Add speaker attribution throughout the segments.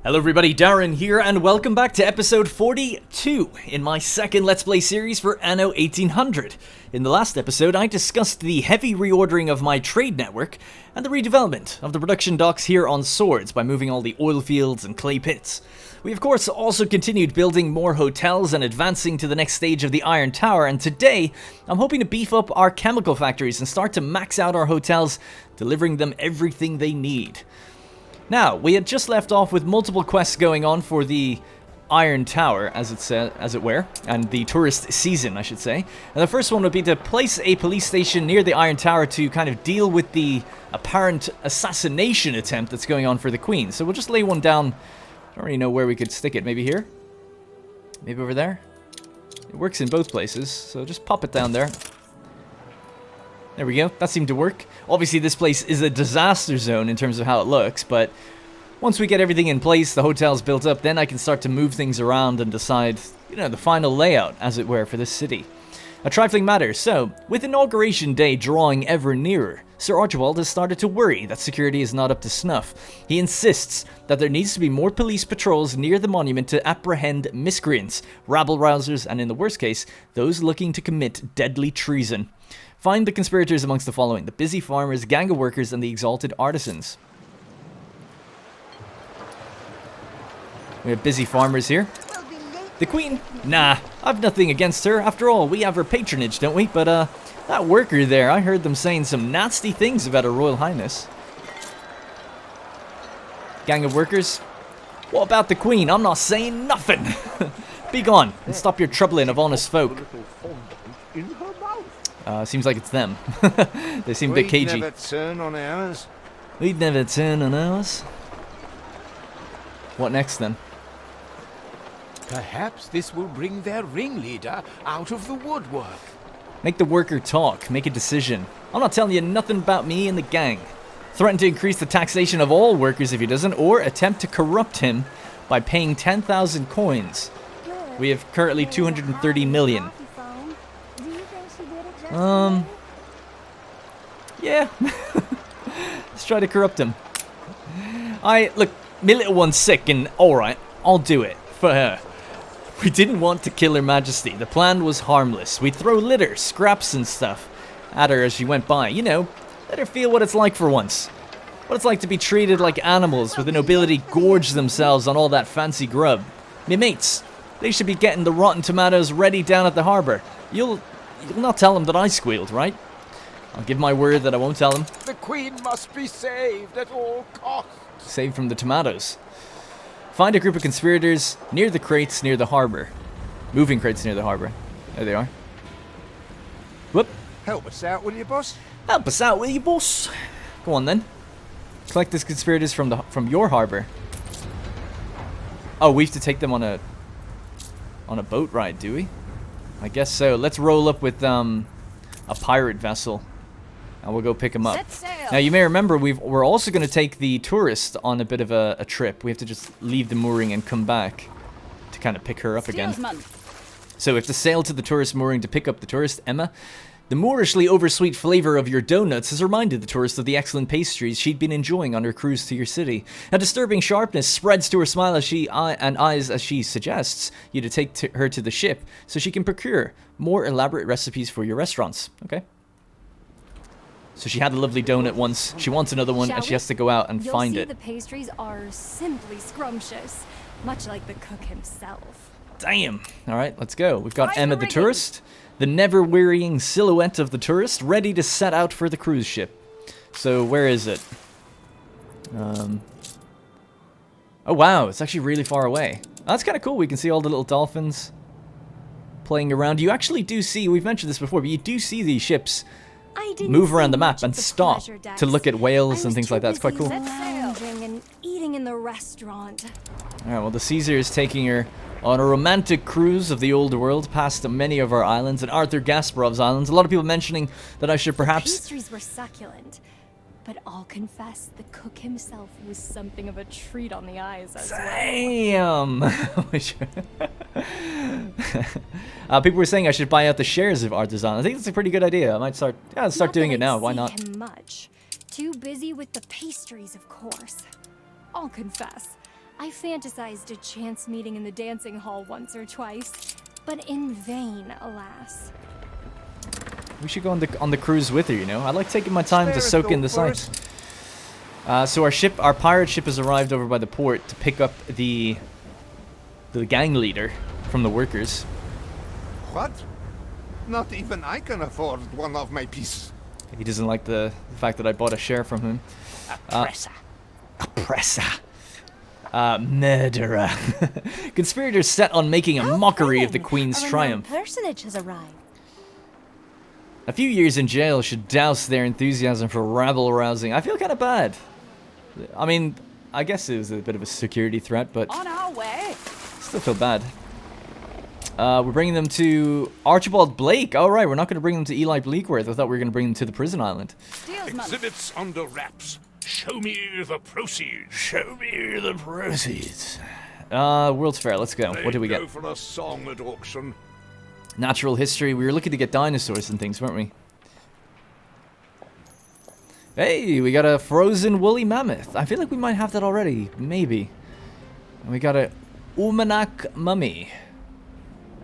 Speaker 1: Hello everybody, Darren here, and welcome back to episode 42 in my second Let's Play series for Anno 1800. In the last episode, I discussed the heavy reordering of my trade network and the redevelopment of the production docks here on Swords by moving all the oil fields and clay pits. We of course also continued building more hotels and advancing to the next stage of the Iron Tower, and today I'm hoping to beef up our chemical factories and start to max out our hotels, delivering them everything they need. Now, we had just left off with multiple quests going on for the Iron Tower, as it were, and the tourist season, I should say. And the first one would be to place a police station near the Iron Tower to kind of deal with the apparent assassination attempt that's going on for the Queen. So we'll just lay one down. I don't really know where we could stick it. Maybe here? Maybe over there? It works in both places, so just pop it down there. There we go, that seemed to work. Obviously this place is a disaster zone in terms of how it looks, but once we get everything in place, the hotel's built up, then I can start to move things around and decide, you know, the final layout, as it were, for this city. A trifling matter, so, with Inauguration Day drawing ever nearer, Sir Archibald has started to worry that security is not up to snuff. He insists that there needs to be more police patrols near the monument to apprehend miscreants, rabble-rousers, and in the worst case, those looking to commit deadly treason. Find the conspirators amongst the following: the busy farmers, gang of workers, and the exalted artisans. We have busy farmers here. The Queen? Nah, I've nothing against her. After all, we have her patronage, don't we? But, that worker there, I heard them saying some nasty things about Her Royal Highness. Gang of workers? What about the Queen? I'm not saying nothing. Be gone, and stop your troubling of honest folk. Seems like it's them. They seem a bit cagey.
Speaker 2: We'd never turn on ours.
Speaker 1: We'd never turn on ours. What next then?
Speaker 3: Perhaps this will bring their ringleader out of the woodwork.
Speaker 1: Make the worker talk. Make a decision. I'm not telling you nothing about me and the gang. Threaten to increase the taxation of all workers if he doesn't, or attempt to corrupt him by paying 10,000 coins. We have currently 230 million. Yeah. Let's try to corrupt him. Look, my little one's sick and alright, I'll do it for her. We didn't want to kill Her Majesty. The plan was harmless. We'd throw litter, scraps and stuff at her as she went by. You know, let her feel what it's like for once. What it's like to be treated like animals with the nobility gorge themselves on all that fancy grub. Me mates, they should be getting the rotten tomatoes ready down at the harbour. You'll not tell him that I squealed, right? I'll give my word that I won't tell him.
Speaker 3: The Queen must be saved at all costs.
Speaker 1: Saved from the tomatoes. Find a group of conspirators near the crates near the harbour. Moving crates near the harbour. There they are. Whoop.
Speaker 2: Help us out, will you, boss?
Speaker 1: Help us out, will you, boss? Go on then. Collect these conspirators from your harbour. Oh, we have to take them on a boat ride, do we? I guess so. Let's roll up with a pirate vessel, and we'll go pick them up. Now, you may remember we're also going to take the tourist on a bit of a trip. We have to just leave the mooring and come back to kind of pick her up again. So we have to sail to the tourist mooring to pick up the tourist, Emma. The moorishly oversweet flavor of your donuts has reminded the tourist of the excellent pastries she'd been enjoying on her cruise to your city. A disturbing sharpness spreads to her smile and eyes as she suggests you to take her to the ship so she can procure more elaborate recipes for your restaurants. Okay. So she had a lovely donut once. She wants another one, and she has to go out and find it.
Speaker 4: The pastries are simply scrumptious, much like the cook himself.
Speaker 1: Damn. All right, let's go. We've got Emma the tourist. The never-wearying silhouette of the tourist, ready to set out for the cruise ship. So, where is it? Oh, wow, it's actually really far away. Oh, that's kind of cool. We can see all the little dolphins playing around. You actually do see, we've mentioned this before, but you do see these ships move around the map and stop to look at whales and things like that. It's quite cool.
Speaker 4: And eating in the restaurant.
Speaker 1: All right, well, the Caesar is taking her on a romantic cruise of the old world past many of our islands and Arthur Gasparov's islands. A lot of people mentioning that I should perhaps...
Speaker 4: The pastries were succulent, but I'll confess the cook himself was something of a treat on the eyes as
Speaker 1: Damn! People were saying I should buy out the shares of Artisan. I think that's a pretty good idea. I might start doing it now. Why not?
Speaker 4: Much. Too busy with the pastries, of course. I'll confess, I fantasized a chance meeting in the dancing hall once or twice, but in vain, alas.
Speaker 1: We should go on the cruise with her, you know? I like taking my time to
Speaker 2: Spare
Speaker 1: soak in the
Speaker 2: thought
Speaker 1: sights. So our pirate ship has arrived over by the port to pick up the gang leader from the workers.
Speaker 2: What? Not even I can afford one of my pieces.
Speaker 1: He doesn't like the fact that I bought a share from him.
Speaker 3: Oppressor.
Speaker 1: Oppressor. Murderer. Conspirators set on making a mockery of the Queen's triumph.
Speaker 5: Personage has arrived.
Speaker 1: A few years in jail should douse their enthusiasm for rabble-rousing. I feel kind of bad. I mean, I guess it was a bit of a security threat, but
Speaker 5: On our way.
Speaker 1: still feel bad. We're bringing them to Archibald Blake. All right, we're not going to bring them to Eli Bleakworth. I thought we were going to bring them to the prison island.
Speaker 5: Steals money.
Speaker 6: Exhibits under wraps. Show me the proceeds.
Speaker 1: Show me the proceeds. World's Fair, let's go. What do we
Speaker 6: Go
Speaker 1: get?
Speaker 6: for a song at auction.
Speaker 1: Natural history. We were looking to get dinosaurs and things, weren't we? Hey, we got a frozen woolly mammoth. I feel like we might have that already. Maybe. And we got a Umanak mummy.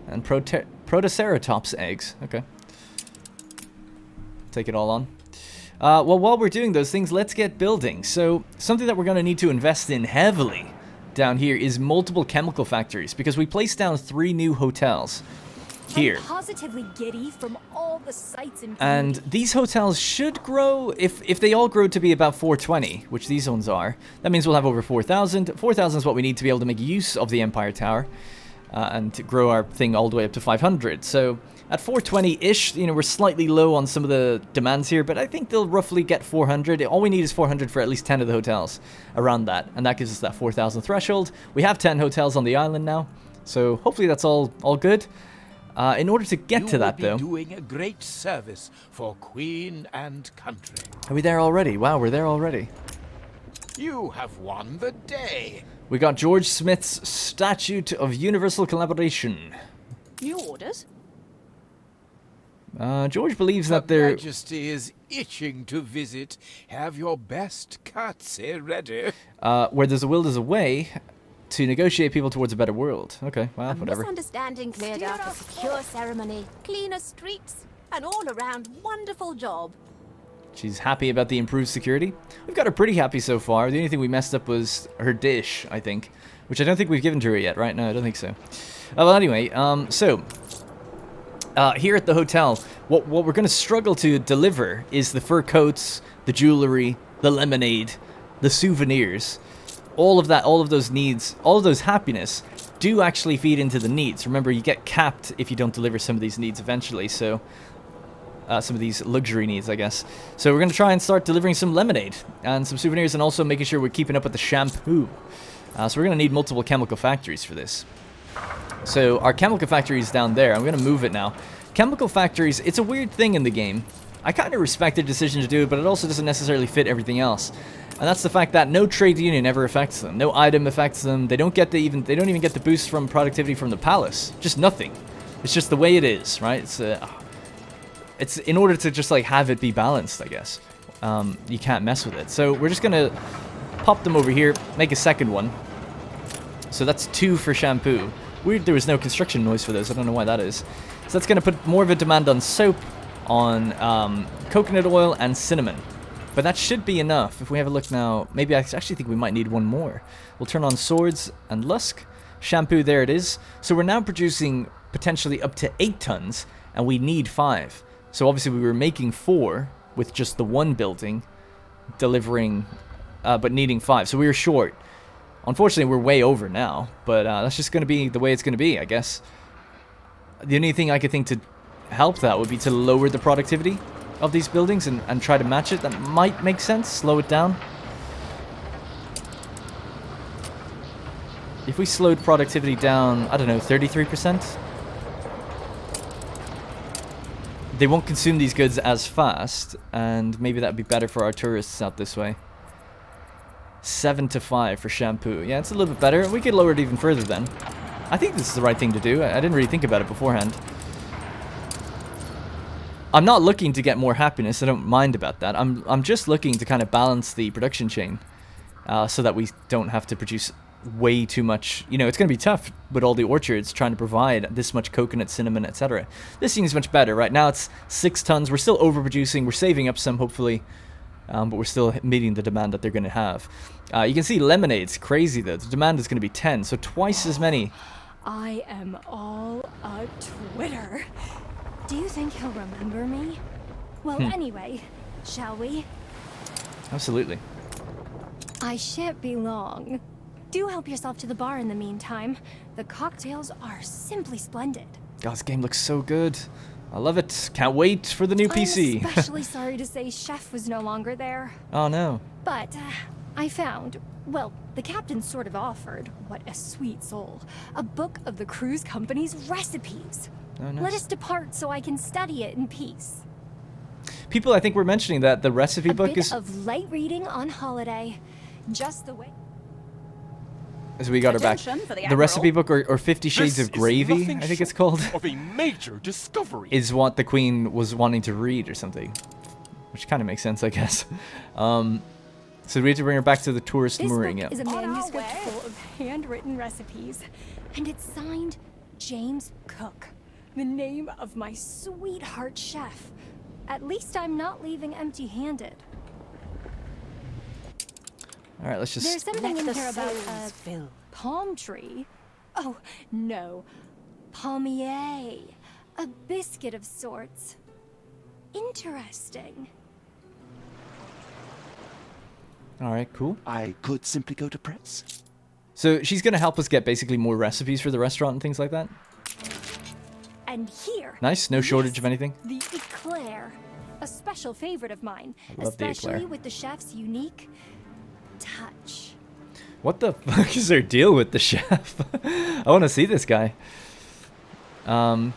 Speaker 1: And Protoceratops eggs. Okay. Take it all on. Well, while we're doing those things, let's get building. So, something that we're going to need to invest in heavily down here is multiple chemical factories, because we placed down 3 new hotels here.
Speaker 4: I'm positively giddy from all the sights and
Speaker 1: And
Speaker 4: beauty.
Speaker 1: these hotels should grow, if they all grow to be about 420, which these ones are, that means we'll have over 4,000. 4,000 is what we need to be able to make use of the Empire Tower. And to grow our thing all the way up to 500. So at 420-ish, you know, we're slightly low on some of the demands here, but I think they'll roughly get 400. All we need is 400 for at least 10 of the hotels around that, and that gives us that 4,000 threshold. We have 10 hotels on the island now, so hopefully that's all good. In order to get to that, though...
Speaker 3: You will be doing a great service for Queen and country.
Speaker 1: Are we there already? Wow, we're there already.
Speaker 3: You have won the day.
Speaker 1: We got George Smith's Statute of Universal Collaboration.
Speaker 5: New orders?
Speaker 1: George believes that
Speaker 3: Her
Speaker 1: they're...
Speaker 3: Majesty is itching to visit. Have your best curtsy ready.
Speaker 1: where there's a will, there's a way to negotiate people towards a better world. Okay, well, whatever.
Speaker 5: Misunderstanding cleared up, a secure ceremony, cleaner streets, an all-around wonderful job.
Speaker 1: She's happy about the improved security. We've got her pretty happy so far. The only thing we messed up was her dish, I think. Which I don't think we've given to her yet, right? No, I don't think so. Well, anyway, here at the hotel, what we're going to struggle to deliver is the fur coats, the jewelry, the lemonade, the souvenirs. All of that, all of those needs, all of those happiness do actually feed into the needs. Remember, you get capped if you don't deliver some of these needs eventually, so... some of these luxury needs, I guess. So we're going to try and start delivering some lemonade and some souvenirs, and also making sure we're keeping up with the shampoo. So we're going to need multiple chemical factories for this. So our chemical factory is down there. I'm going to move it now. Chemical factories, it's a weird thing in the game. I kind of respect their decision to do it, but it also doesn't necessarily fit everything else. And that's the fact that no trade union ever affects them. No item affects them. They don't get they don't even get the boost from productivity from the palace. Just nothing. It's just the way it is, right? It's in order to just like have it be balanced, I guess. You can't mess with it. So we're just gonna pop them over here, make a second one. So that's 2 for shampoo. Weird there was no construction noise for those. I don't know why that is. So that's gonna put more of a demand on soap, on coconut oil, and cinnamon. But that should be enough. If we have a look now, maybe I actually think we might need one more. We'll turn on swords and lusk. Shampoo, there it is. So we're now producing potentially up to 8 tons, and we need 5. So obviously we were making 4 with just the one building, delivering, but needing 5. So we were short. Unfortunately, we're way over now, but that's just going to be the way it's going to be, I guess. The only thing I could think to help that would be to lower the productivity of these buildings and try to match it. That might make sense. Slow it down. If we slowed productivity down, I don't know, 33%? They won't consume these goods as fast, and maybe that would be better for our tourists out this way. 7 to 5 for shampoo. Yeah, it's a little bit better. We could lower it even further then. I think this is the right thing to do. I didn't really think about it beforehand. I'm not looking to get more happiness. I don't mind about that. I'm just looking to kind of balance the production chain, so that we don't have to produce way too much. You know, it's going to be tough with all the orchards trying to provide this much coconut, cinnamon, etc. This seems much better. Right now it's 6 tons. We're still overproducing. We're saving up some, hopefully. But we're still meeting the demand that they're going to have. You can see lemonade's crazy, though. The demand is going to be 10, so twice as many.
Speaker 4: I am all a Twitter. Do you think he'll remember me? Well, anyway, shall we?
Speaker 1: Absolutely.
Speaker 4: I shan't be long. Do help yourself to the bar in the meantime. The cocktails are simply splendid.
Speaker 1: God, this game looks so good. I love it. Can't wait for the new PC.
Speaker 4: I'm especially sorry to say Chef was no longer there.
Speaker 1: Oh, no.
Speaker 4: But I found, well, the captain sort of offered, what a sweet soul, a book of the cruise company's recipes.
Speaker 1: Oh, nice.
Speaker 4: Let us depart so I can study it in peace.
Speaker 1: People, I think, were mentioning that the recipe book
Speaker 4: bit
Speaker 1: is...
Speaker 4: of light reading on holiday. Just the way...
Speaker 1: So we got her back.
Speaker 7: Attention for the
Speaker 1: The recipe
Speaker 7: Admiral.
Speaker 1: book, or 50 Shades
Speaker 6: This
Speaker 1: of
Speaker 6: is
Speaker 1: Gravy,
Speaker 6: nothing
Speaker 1: I think it's
Speaker 6: short
Speaker 1: called,
Speaker 6: of a major discovery.
Speaker 1: is what the Queen was wanting to read or something. Which kind of makes sense, I guess. So we have to bring her back to the tourist
Speaker 4: This
Speaker 1: mooring.
Speaker 4: book
Speaker 1: Yeah.
Speaker 4: is a manuscript full of handwritten recipes, and it's signed James Cook, the name of my sweetheart chef. At least I'm not leaving empty-handed.
Speaker 1: All right, let's just...
Speaker 4: There's something
Speaker 7: Let
Speaker 4: in
Speaker 7: the
Speaker 4: here about
Speaker 7: souls
Speaker 4: a
Speaker 7: fill.
Speaker 4: palm tree. Oh, no. Palmier. A biscuit of sorts. Interesting.
Speaker 1: All right, cool.
Speaker 8: I could simply go to press.
Speaker 1: So she's going to help us get basically more recipes for the restaurant and things like that.
Speaker 4: And here.
Speaker 1: Nice, no shortage
Speaker 4: yes,
Speaker 1: of anything.
Speaker 4: The eclair. A special favorite of mine.
Speaker 1: I love the
Speaker 4: Especially
Speaker 1: eclair.
Speaker 4: with the chef's unique touch.
Speaker 1: What the fuck is their deal with the chef? I want to see this guy.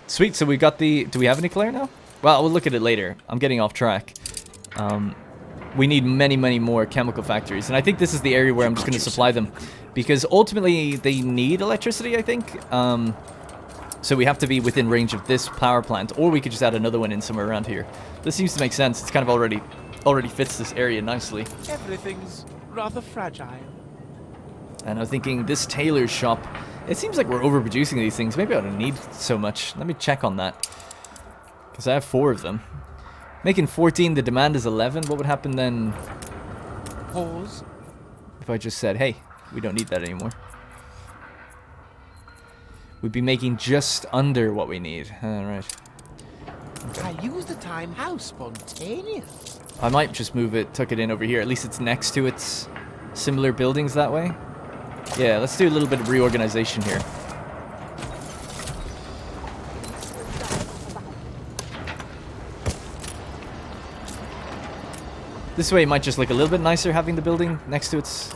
Speaker 1: Sweet, so we got the... Do we have an eclair now? Well, we'll look at it later. I'm getting off track. We need many, many more chemical factories. And I think this is the area where I'm just going to supply them. Because ultimately, they need electricity, I think. So we have to be within range of this power plant. Or we could just add another one in somewhere around here. This seems to make sense. It's kind of already fits this area nicely.
Speaker 3: Everything's rather fragile.
Speaker 1: And I'm thinking this tailor's shop, it seems like we're overproducing these things. Maybe I don't need so much. Let me check on that. Because I have 4 of them. Making 14, the demand is 11. What would happen then
Speaker 3: Pause.
Speaker 1: if I just said, hey, we don't need that anymore? We'd be making just under what we need. Alright.
Speaker 3: I use the time how spontaneous.
Speaker 1: I might just move it, tuck it in over here. At least it's next to its similar buildings that way. Yeah, let's do a little bit of reorganization here. This way it might just look a little bit nicer having the building next to its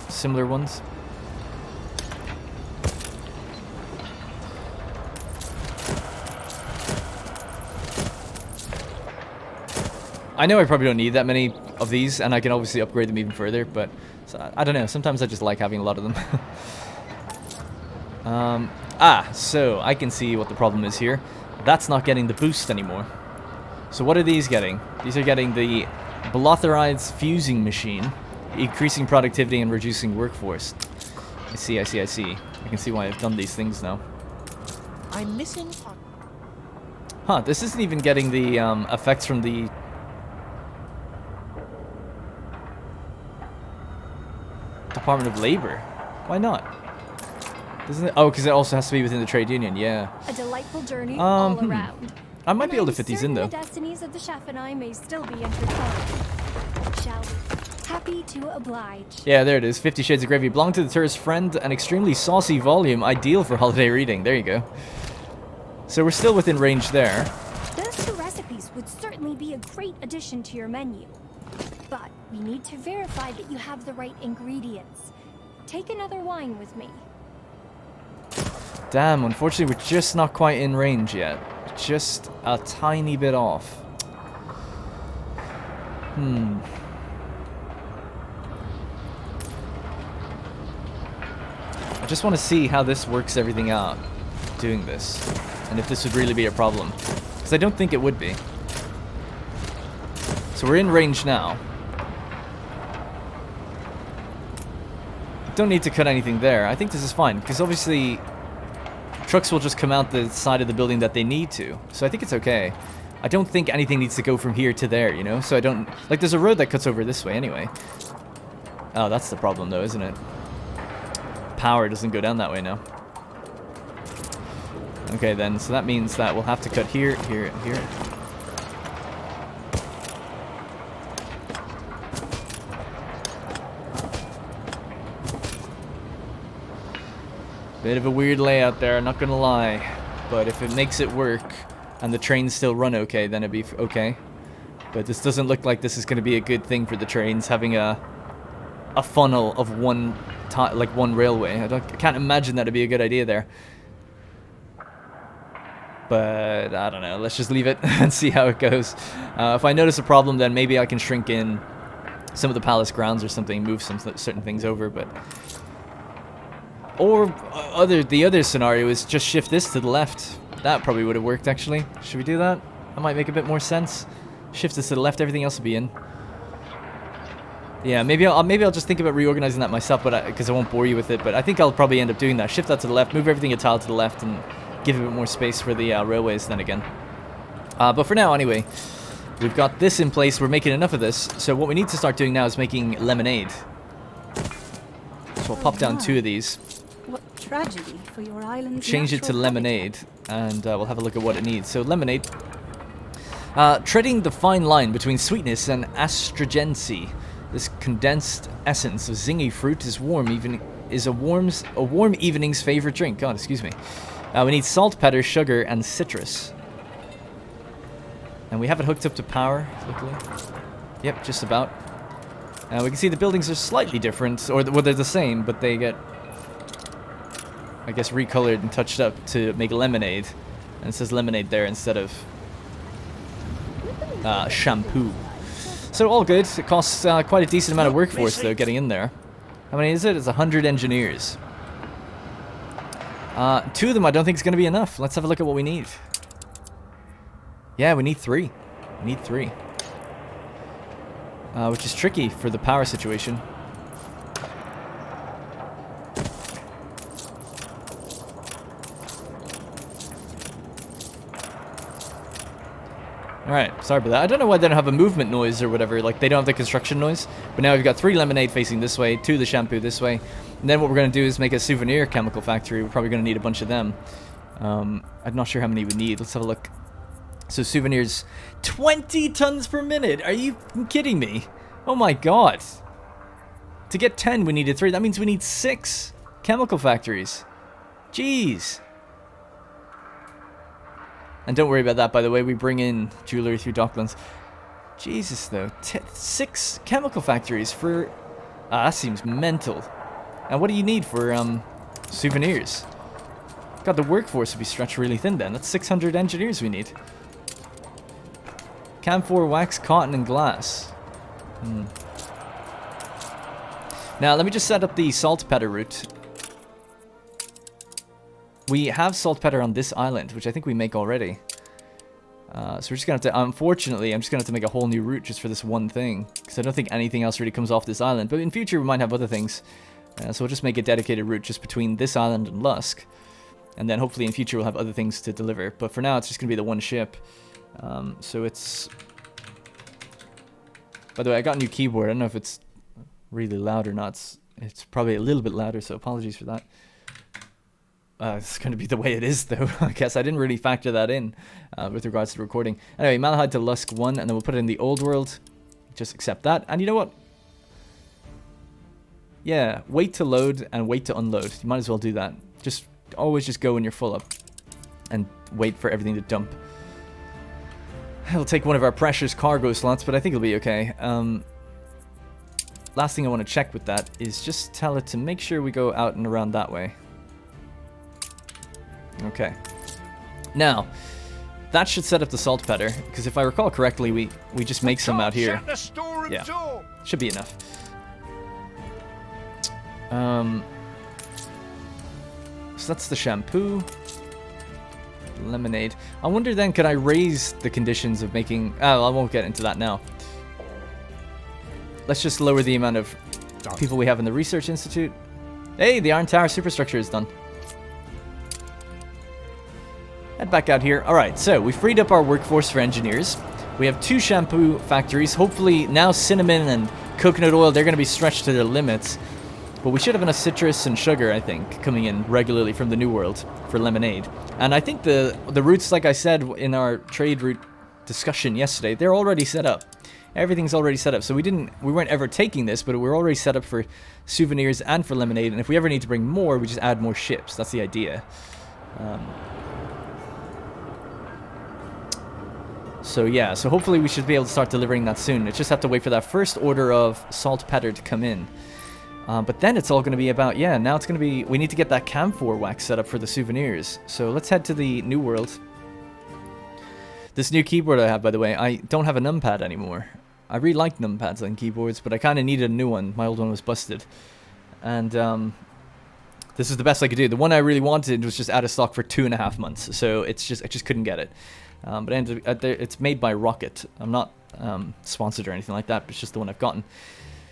Speaker 1: similar ones. I know I probably don't need that many of these, and I can obviously upgrade them even further, but so, I don't know. Sometimes I just like having a lot of them. So I can see what the problem is here. That's not getting the boost anymore. So what are these getting? These are getting the Blotherides fusing machine, increasing productivity and reducing workforce. I see. I can see why I've done these things now.
Speaker 3: I'm missing.
Speaker 1: Huh, this isn't even getting the effects from the... Department of Labor. Why not? Doesn't it? Oh, because it also has to be within the trade union. Yeah.
Speaker 4: A delightful journey all around.
Speaker 1: I might be able to fit these in though.
Speaker 4: The destinies of the chef and I may still be intertwined. Shall we? Happy to oblige.
Speaker 1: Yeah, there it is. 50 Shades of Gravy. Belong to the tourist friend. An extremely saucy volume. Ideal for holiday reading. There you go. So we're still within range there.
Speaker 4: Those 2 recipes would certainly be a great addition to your menu. But we need to verify that you have the right ingredients. Take another wine with me.
Speaker 1: Damn, unfortunately we're just not quite in range yet. Just a tiny bit off. I just want to see how this works everything out, doing this. And if this would really be a problem. Because I don't think it would be. So we're in range now. don't need to cut anything there. I think this is fine, because obviously trucks will just come out the side of the building that they need to. So I think it's okay. I don't think anything needs to go from here to there, you know? So I don't... Like, there's a road that cuts over this way anyway. Oh, that's the problem, though, isn't it? Power doesn't go down that way now. Okay, then. So that means that we'll have to cut here, here, and here. Bit of a weird layout there, not gonna lie. But if it makes it work and the trains still run okay, then it'd be okay. But this doesn't look like this is gonna be a good thing for the trains, having a funnel of one railway. I can't imagine that'd be a good idea there. But I don't know. Let's just leave it and see how it goes. If I notice a problem, then maybe I can shrink in some of the palace grounds or something, move some certain things over. But or the other scenario is just shift this to the left. That probably would have worked actually. Should we do that? That might make a bit more sense. Shift this to the left. Everything else will be in. Yeah, maybe I'll just think about reorganizing that myself, but because I won't bore you with it. But I think I'll probably end up doing that. Shift that to the left, move everything a tile to the left, and give a bit more space for the railways then again. But for now, anyway, we've got this in place. We're making enough of this. So what we need to start doing now is making lemonade. So I'll pop down 2 of these.
Speaker 7: What tragedy for your island's
Speaker 1: Change it to
Speaker 7: natural
Speaker 1: lemonade, and we'll have a look at what it needs. So lemonade. Treading the fine line between sweetness and astringency. This condensed essence of zingy fruit is a warm evening's favorite drink. God, excuse me. We need salt, pepper, sugar, and citrus. And we have it hooked up to power, luckily. Yep, just about. We can see the buildings are slightly different, or well, they're the same, but they get, I guess, recolored and touched up to make lemonade. And it says lemonade there instead of shampoo. So all good. It costs quite a decent amount of workforce, though, getting in there. How many is it? It's 100 engineers. 2 of them I don't think is going to be enough. Let's have a look at what we need. Yeah, we need 3. We need 3. Which is tricky for the power situation. Alright, sorry about that. I don't know why they don't have a movement noise or whatever. Like, they don't have the construction noise. But now we've got 3 lemonade facing this way, 2 of the shampoo this way. And then what we're going to do is make a souvenir chemical factory. We're probably going to need a bunch of them. I'm not sure how many we need. Let's have a look. So souvenirs, 20 tons per minute. Are you kidding me? Oh my god. To get 10, we needed 3. That means we need 6 chemical factories. Jeez. And don't worry about that, by the way. We bring in jewelry through Docklands. Jesus, though. 6 chemical factories for... that seems mental. And what do you need for souvenirs? God, the workforce would be stretched really thin then. That's 600 engineers we need. Camphor, wax, cotton, and glass. Now, let me just set up the saltpeter route. We have saltpeter on this island, which I think we make already. So we're just going to have to... Unfortunately, I'm just going to have to make a whole new route just for this one thing. Because I don't think anything else really comes off this island. But in future, we might have other things. So we'll just make a dedicated route just between this island and Lusk. And then hopefully in future, we'll have other things to deliver. But for now, it's just going to be the one ship. So it's... By the way, I got a new keyboard. I don't know if it's really loud or not. It's probably a little bit louder, so apologies for that. It's going to be the way it is, though. I guess I didn't really factor that in with regards to the recording. Anyway, Malahide to Lusk 1, and then we'll put it in the old world. Just accept that. And you know what? Yeah, wait to load and wait to unload. You might as well do that. Just always just go when you're full up and wait for everything to dump. It'll take one of our precious cargo slots, but I think it'll be okay. Last thing I want to check with that is just tell it to make sure we go out and around that way. Okay. Now, that should set up the saltpeter, because if I recall correctly, we just make some out here. Yeah, should be enough. So that's the shampoo. Lemonade. I wonder then, could I raise the conditions of making... Oh, I won't get into that now. Let's just lower the amount of people we have in the Research Institute. Hey, the Iron Tower superstructure is done. Head back out here. Alright, so we freed up our workforce for engineers. We have 2 shampoo factories. Hopefully now cinnamon and coconut oil, they're going to be stretched to their limits. But we should have enough citrus and sugar, I think, coming in regularly from the New World for lemonade. And I think the routes, like I said in our trade route discussion yesterday, they're already set up. Everything's already set up. So we weren't ever taking this, but we're already set up for souvenirs and for lemonade. And if we ever need to bring more, we just add more ships. That's the idea. So yeah, so hopefully we should be able to start delivering that soon. It's just have to wait for that first order of saltpeter to come in. But then it's all going to be about, yeah, now it's going to be, we need to get that camphor wax set up for the souvenirs. So let's head to the New World. This new keyboard I have, by the way, I don't have a numpad anymore. I really like numpads on keyboards, but I kind of needed a new one. My old one was busted. And this is the best I could do. The one I really wanted was just out of stock for 2.5 months. So I just couldn't get it. But it's made by Rocket. I'm not sponsored or anything like that, but it's just the one I've gotten.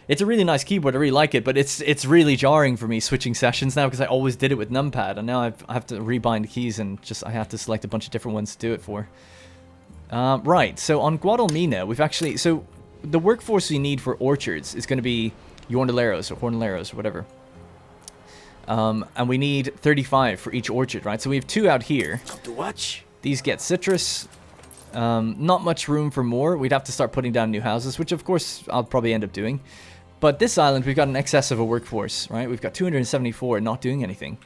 Speaker 1: It's a really nice keyboard, I really like it, but it's really jarring for me switching sessions now because I always did it with numpad, and now I have to rebind keys and I have to select a bunch of different ones to do it for. Right, so on Guadalmina, we've actually, so the workforce we need for orchards is going to be Jornaleros or Jornaleros or whatever. And we need 35 for each orchard, right? So we have 2 out here.
Speaker 8: To watch.
Speaker 1: These get citrus. Not much room for more. We'd have to start putting down new houses, which of course I'll probably end up doing. But this island, we've got an excess of a workforce, right? We've got 274 not doing anything.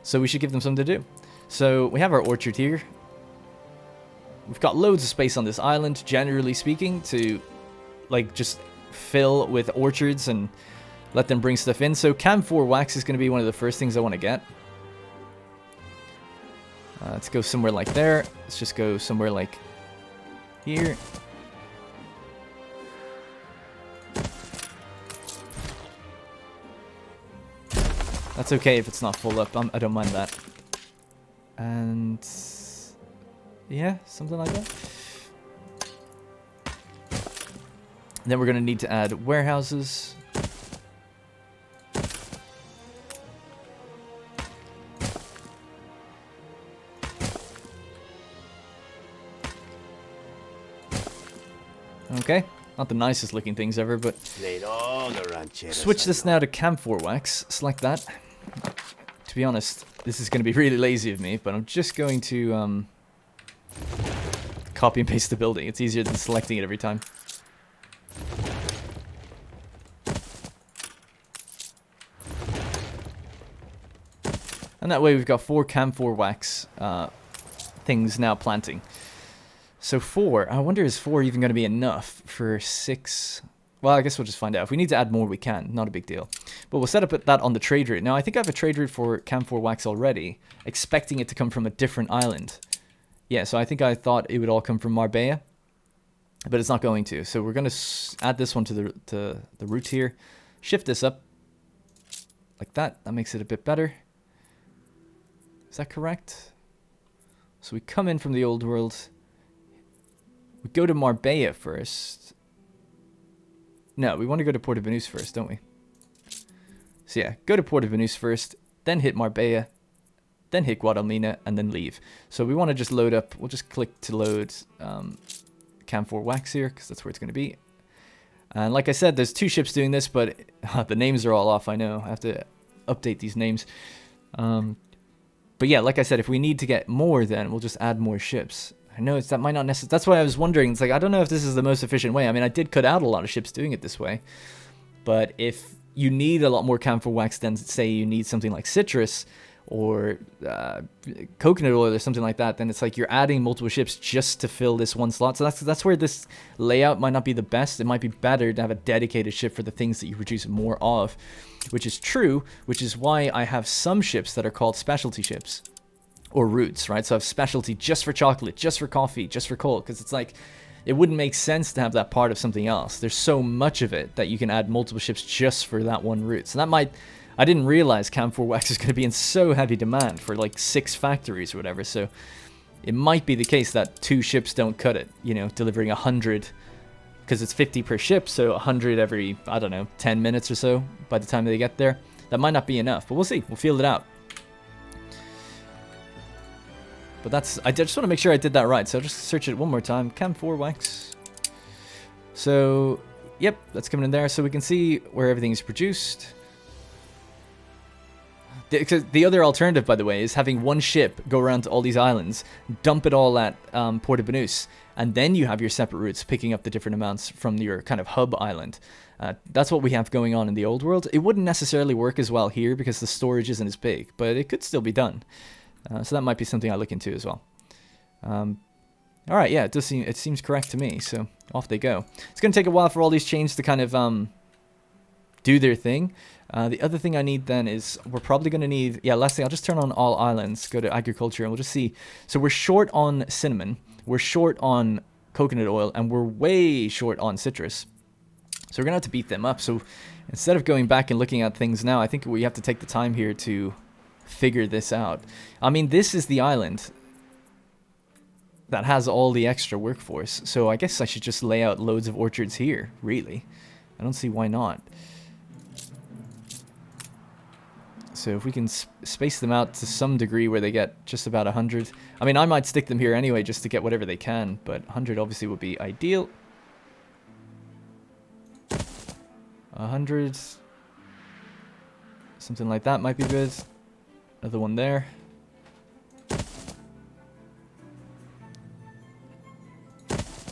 Speaker 1: So we should give them something to do. So we have our orchard here. We've got loads of space on this island, generally speaking, to like just fill with orchards and let them bring stuff in. So camphor wax is going to be one of the first things I want to get. Let's go somewhere like there. Let's just go somewhere like here. That's okay if it's not full up. I don't mind that. And yeah, something like that. And then we're going to need to add warehouses. Okay, not the nicest looking things ever, but switch this now to camphor wax. Select that. To be honest, this is going to be really lazy of me, but I'm just going to copy and paste the building. It's easier than selecting it every time. And that way we've got 4 camphor wax things now planting. So 4, I wonder is 4 even going to be enough for 6? Well, I guess we'll just find out. If we need to add more, we can. Not a big deal. But we'll set up that on the trade route. Now, I think I have a trade route for camphor wax already, expecting it to come from a different island. Yeah, so I think I thought it would all come from Marbella, but it's not going to. So we're going to add this one to the route here. Shift this up like that. That makes it a bit better. Is that correct? So we come in from the old world. We go to Marbella first. No, we want to go to Puerto Banús first, don't we? So yeah, go to Puerto Banús first, then hit Marbella, then hit Guadalmina, and then leave. So we want to just load up. We'll just click to load camphor wax here, because that's where it's going to be. And like I said, there's 2 ships doing this, but the names are all off, I know. I have to update these names. But yeah, like I said, if we need to get more, then we'll just add more ships. I know that might not necessarily... That's why I was wondering. It's like, I don't know if this is the most efficient way. I mean, I did cut out a lot of ships doing it this way. But if you need a lot more camphor wax than, say, you need something like citrus or coconut oil or something like that, then it's like you're adding multiple ships just to fill this one slot. So that's where this layout might not be the best. It might be better to have a dedicated ship for the things that you produce more of, which is true, which is why I have some ships that are called specialty ships. Or routes, right? So I have specialty just for chocolate, just for coffee, just for coal, because it's like, it wouldn't make sense to have that part of something else. There's so much of it that you can add multiple ships just for that one route. So that might, I didn't realize camphor wax is going to be in so heavy demand for like 6 factories or whatever. So it might be the case that 2 ships don't cut it, you know, delivering 100, because it's 50 per ship. So 100 every, I don't know, 10 minutes or so by the time they get there. That might not be enough, but we'll see. We'll feel it out. But I just want to make sure I did that right, so I'll just search it one more time. Camphor wax. So, yep, that's coming in there, so we can see where everything is produced. The other alternative, by the way, is having one ship go around to all these islands, dump it all at Port of Banús, and then you have your separate routes picking up the different amounts from your kind of hub island. That's what we have going on in the old world. It wouldn't necessarily work as well here because the storage isn't as big, but it could still be done. So that might be something I look into as well. All right, yeah, it seems correct to me. So off they go. It's going to take a while for all these chains to kind of do their thing. The other thing I need then is we're probably going to need, yeah, last thing, I'll just turn on all islands, go to agriculture, and we'll just see. So we're short on cinnamon, we're short on coconut oil, and we're way short on citrus. So we're going to have to beat them up. So instead of going back and looking at things now, I think we have to take the time here to figure this out. I mean, this is the island that has all the extra workforce. So I guess I should just lay out loads of orchards here, really. I don't see why not. So if we can space them out to some degree where they get just about 100. I mean, I might stick them here anyway just to get whatever they can, but 100 obviously would be ideal. 100. Something like that might be good. Another one there.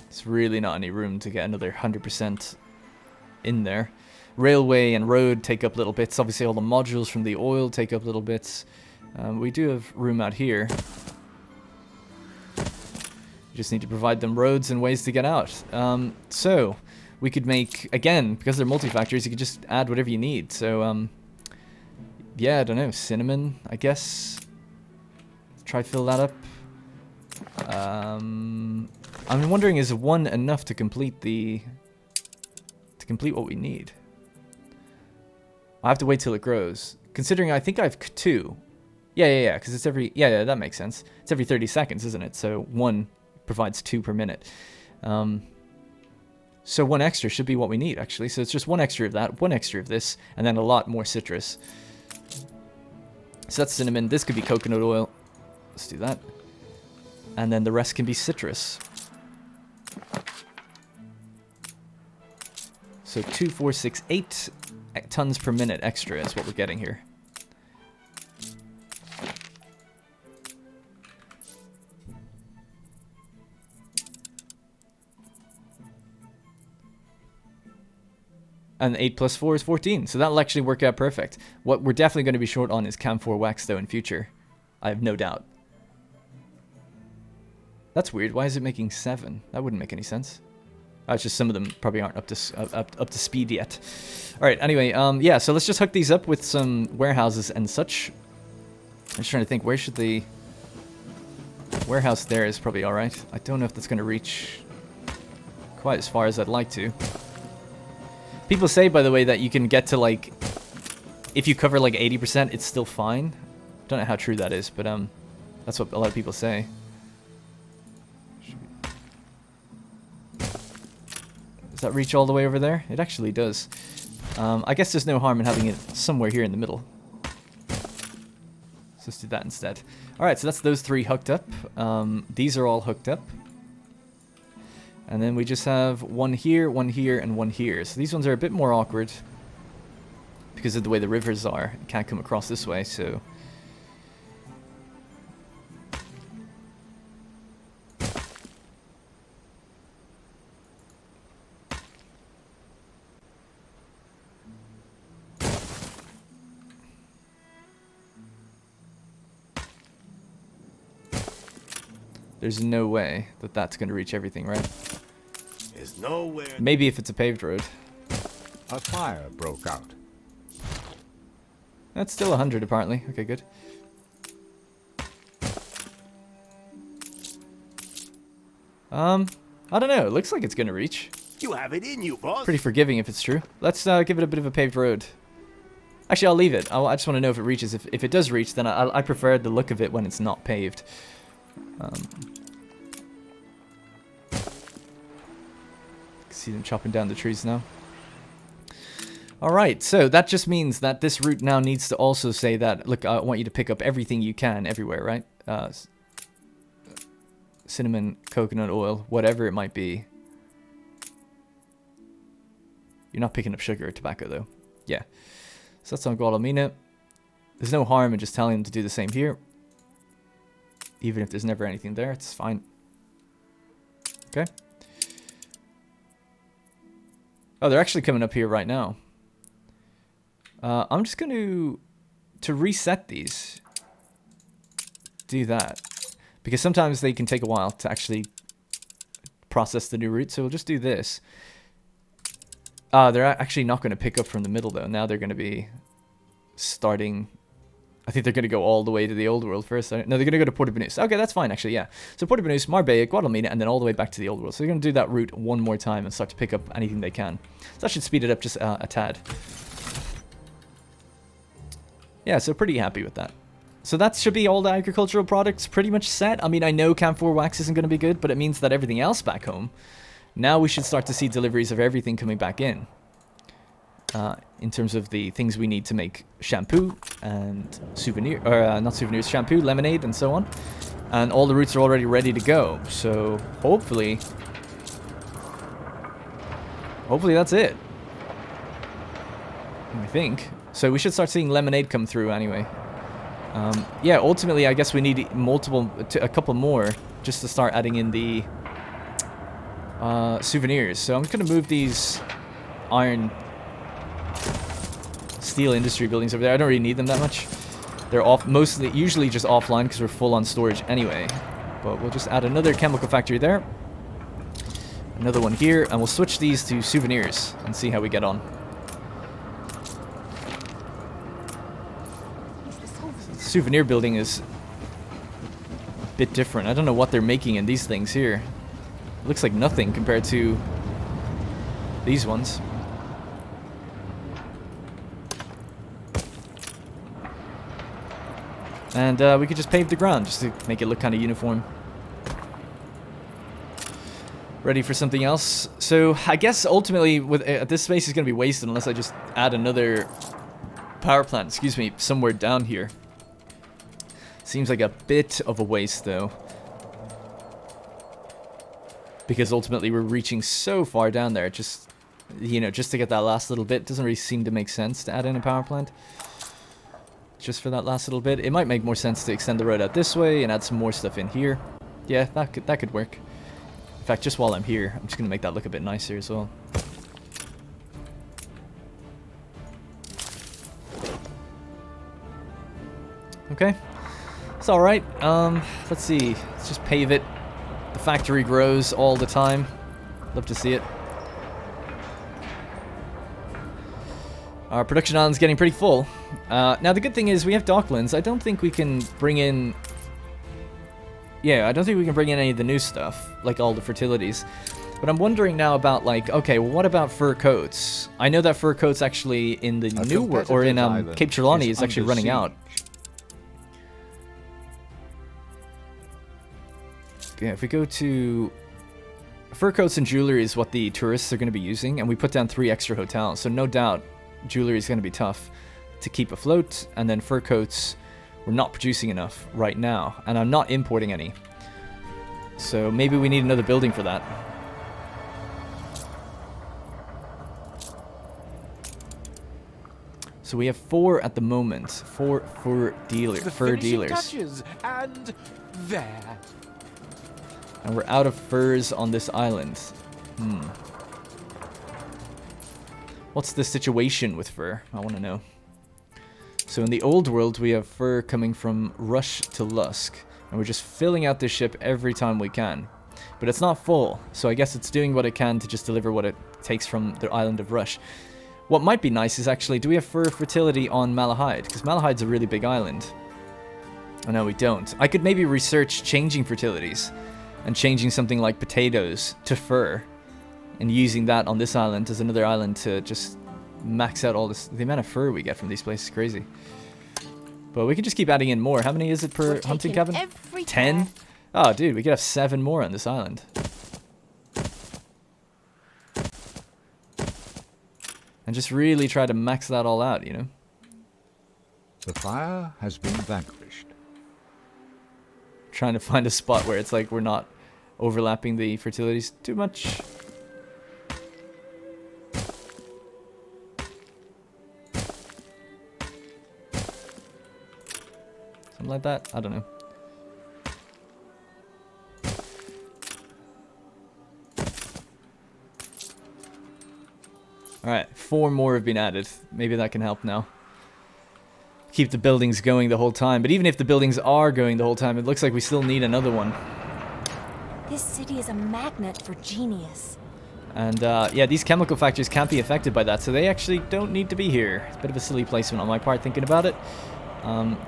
Speaker 1: It's really not any room to get another 100% in there. Railway and road take up little bits. Obviously all the modules from the oil take up little bits. We do have room out here. You just need to provide them roads and ways to get out. So we could make, again, because they're multi-factories, you could just add whatever you need. So yeah, I don't know, cinnamon, I guess. Try to fill that up. I'm wondering, is one enough to complete what we need? I have to wait till it grows. Considering I think I have 2. Yeah, because it's every... Yeah, that makes sense. It's every 30 seconds, isn't it? So 1 provides 2 per minute. So 1 extra should be what we need, actually. So it's just 1 extra of that, 1 extra of this, and then a lot more citrus. So that's cinnamon. This could be coconut oil. Let's do that. And then the rest can be citrus. So 2, 4, 6, 8 tons per minute extra is what we're getting here. And 8 plus 4 is 14, so that'll actually work out perfect. What we're definitely going to be short on is camphor wax, though, in future. I have no doubt. That's weird. Why is it making 7? That wouldn't make any sense. It's just some of them probably aren't up to speed yet. All right. Anyway, yeah. So let's just hook these up with some warehouses and such. I'm just trying to think. Where should the warehouse there is probably all right. I don't know if that's going to reach quite as far as I'd like to. People say, by the way, that you can get to like, if you cover like 80%, it's still fine. Don't know how true that is, but that's what a lot of people say. Does that reach all the way over there? It actually does. I guess there's no harm in having it somewhere here in the middle. So let's do that instead. Alright, so that's those 3 hooked up. These are all hooked up. And then we just have 1 here, 1 here, and 1 here. So these ones are a bit more awkward because of the way the rivers are. You can't come across this way, so... There's no way that that's going to reach everything, right?
Speaker 6: There's nowhere.
Speaker 1: Maybe if it's a paved road.
Speaker 3: A fire broke out.
Speaker 1: That's still 100 apparently. Okay, good. I don't know. It looks like it's going to reach.
Speaker 6: You have it in you, boss.
Speaker 1: Pretty forgiving if it's true. Let's give it a bit of a paved road. Actually, I'll leave it. I just want to know if it reaches. If it does reach, then I prefer the look of it when it's not paved. See them chopping down the trees now. Alright, so that just means that this route now needs to also say that, look, I want you to pick up everything you can everywhere, right? Cinnamon, coconut oil, whatever it might be. You're not picking up sugar or tobacco, though. Yeah. So that's on Guadalmina. There's no harm in just telling them to do the same here. Even if there's never anything there, it's fine. Okay. Oh, they're actually coming up here right now. I'm just going to reset these. Do that. Because sometimes they can take a while to actually process the new route. So we'll just do this. They're actually not going to pick up from the middle, though. Now they're going to be starting... I think they're going to go all the way to the old world first. No, they're going to go to Puerto Banús. Okay, that's fine, actually, yeah. So Puerto Banús, Marbella, Guadalmina, and then all the way back to the old world. So they're going to do that route one more time and start to pick up anything they can. So that should speed it up just a tad. Yeah, so pretty happy with that. So that should be all the agricultural products pretty much set. I mean, I know camphor wax isn't going to be good, but it means that everything else back home, now we should start to see deliveries of everything coming back in terms of the things we need to make shampoo and souvenir, or not souvenirs, shampoo, lemonade, and so on. And all the routes are already ready to go. So hopefully that's it. I think. So we should start seeing lemonade come through anyway. Yeah, ultimately, I guess we need a couple more just to start adding in the souvenirs. So I'm just going to move these iron steel industry buildings over there. I don't really need them that much. They're usually just offline because we're full on storage anyway. But we'll just add another chemical factory there. Another one here, and we'll switch these to souvenirs and see how we get on. Souvenir building is a bit different. I don't know what they're making in these things here. It looks like nothing compared to these ones. And we could just pave the ground just to make it look kind of uniform. Ready for something else. So I guess ultimately this space is going to be wasted unless I just add another power plant, excuse me, somewhere down here. Seems like a bit of a waste though. Because ultimately we're reaching so far down there. Just, you know, just to get that last little bit, doesn't really seem to make sense to add in a power plant. Just for that last little bit. It might make more sense to extend the road out this way and add some more stuff in here. Yeah, that could work. In fact, just while I'm here, I'm just going to make that look a bit nicer as well. Okay. It's alright. Let's see. Let's just pave it. The factory grows all the time. Love to see it. Our production island's getting pretty full. Now the good thing is we have docklands. I don't think we can bring in... Yeah, I don't think we can bring in any of the new stuff, like all the fertilities. But I'm wondering now about, like, okay, well, what about fur coats? I know that fur coats actually in the new world, or in Cape Trelawney, is actually running out. Yeah, if we go to... Fur coats and jewelry is what the tourists are going to be using, and we put down 3 extra hotels, so no doubt jewelry is going to be tough to keep afloat, and then fur coats, we're not producing enough right now, and I'm not importing any. So maybe we need another building for that. So we have 4 at the moment. 4 fur dealers.
Speaker 3: Touches, and there.
Speaker 1: And we're out of furs on this island. What's the situation with fur? I want to know. So in the old world, we have fur coming from Rush to Lusk. And we're just filling out this ship every time we can. But it's not full, so I guess it's doing what it can to just deliver what it takes from the island of Rush. What might be nice is actually, do we have fur fertility on Malahide? Because Malahide's a really big island. Oh no, we don't. I could maybe research changing fertilities. And changing something like potatoes to fur. And using that on this island as another island to just max out all this. The amount of fur we get from these places is crazy. But we can just keep adding in more. How many is it per hunting cabin? 10? Oh, dude, we could have 7 more on this island. and just really try to max that all out, you know?
Speaker 3: The fire has been vanquished.
Speaker 1: Trying to find a spot where it's like we're not overlapping the fertilities too much. Something like that? I don't know. Alright, 4 more have been added. Maybe that can help now. Keep the buildings going the whole time. But even if the buildings are going the whole time, it looks like we still need another one.
Speaker 5: This city is a magnet for genius.
Speaker 1: And yeah, these chemical factories can't be affected by that, so they actually don't need to be here. It's a bit of a silly placement on my part thinking about it.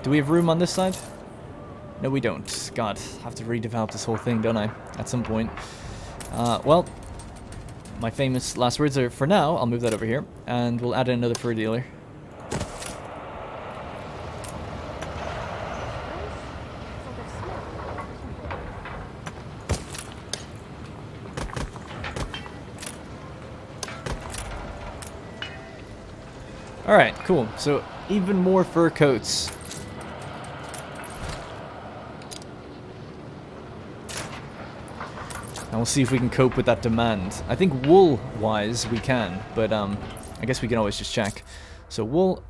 Speaker 1: Do we have room on this side? No, we don't. God, I have to redevelop this whole thing, don't I? At some point. Well, my famous last words are, for now, I'll move that over here, and we'll add in another fur dealer. Alright, cool. So, even more fur coats. And we'll see if we can cope with that demand. I think wool-wise we can, but I guess we can always just check. So wool...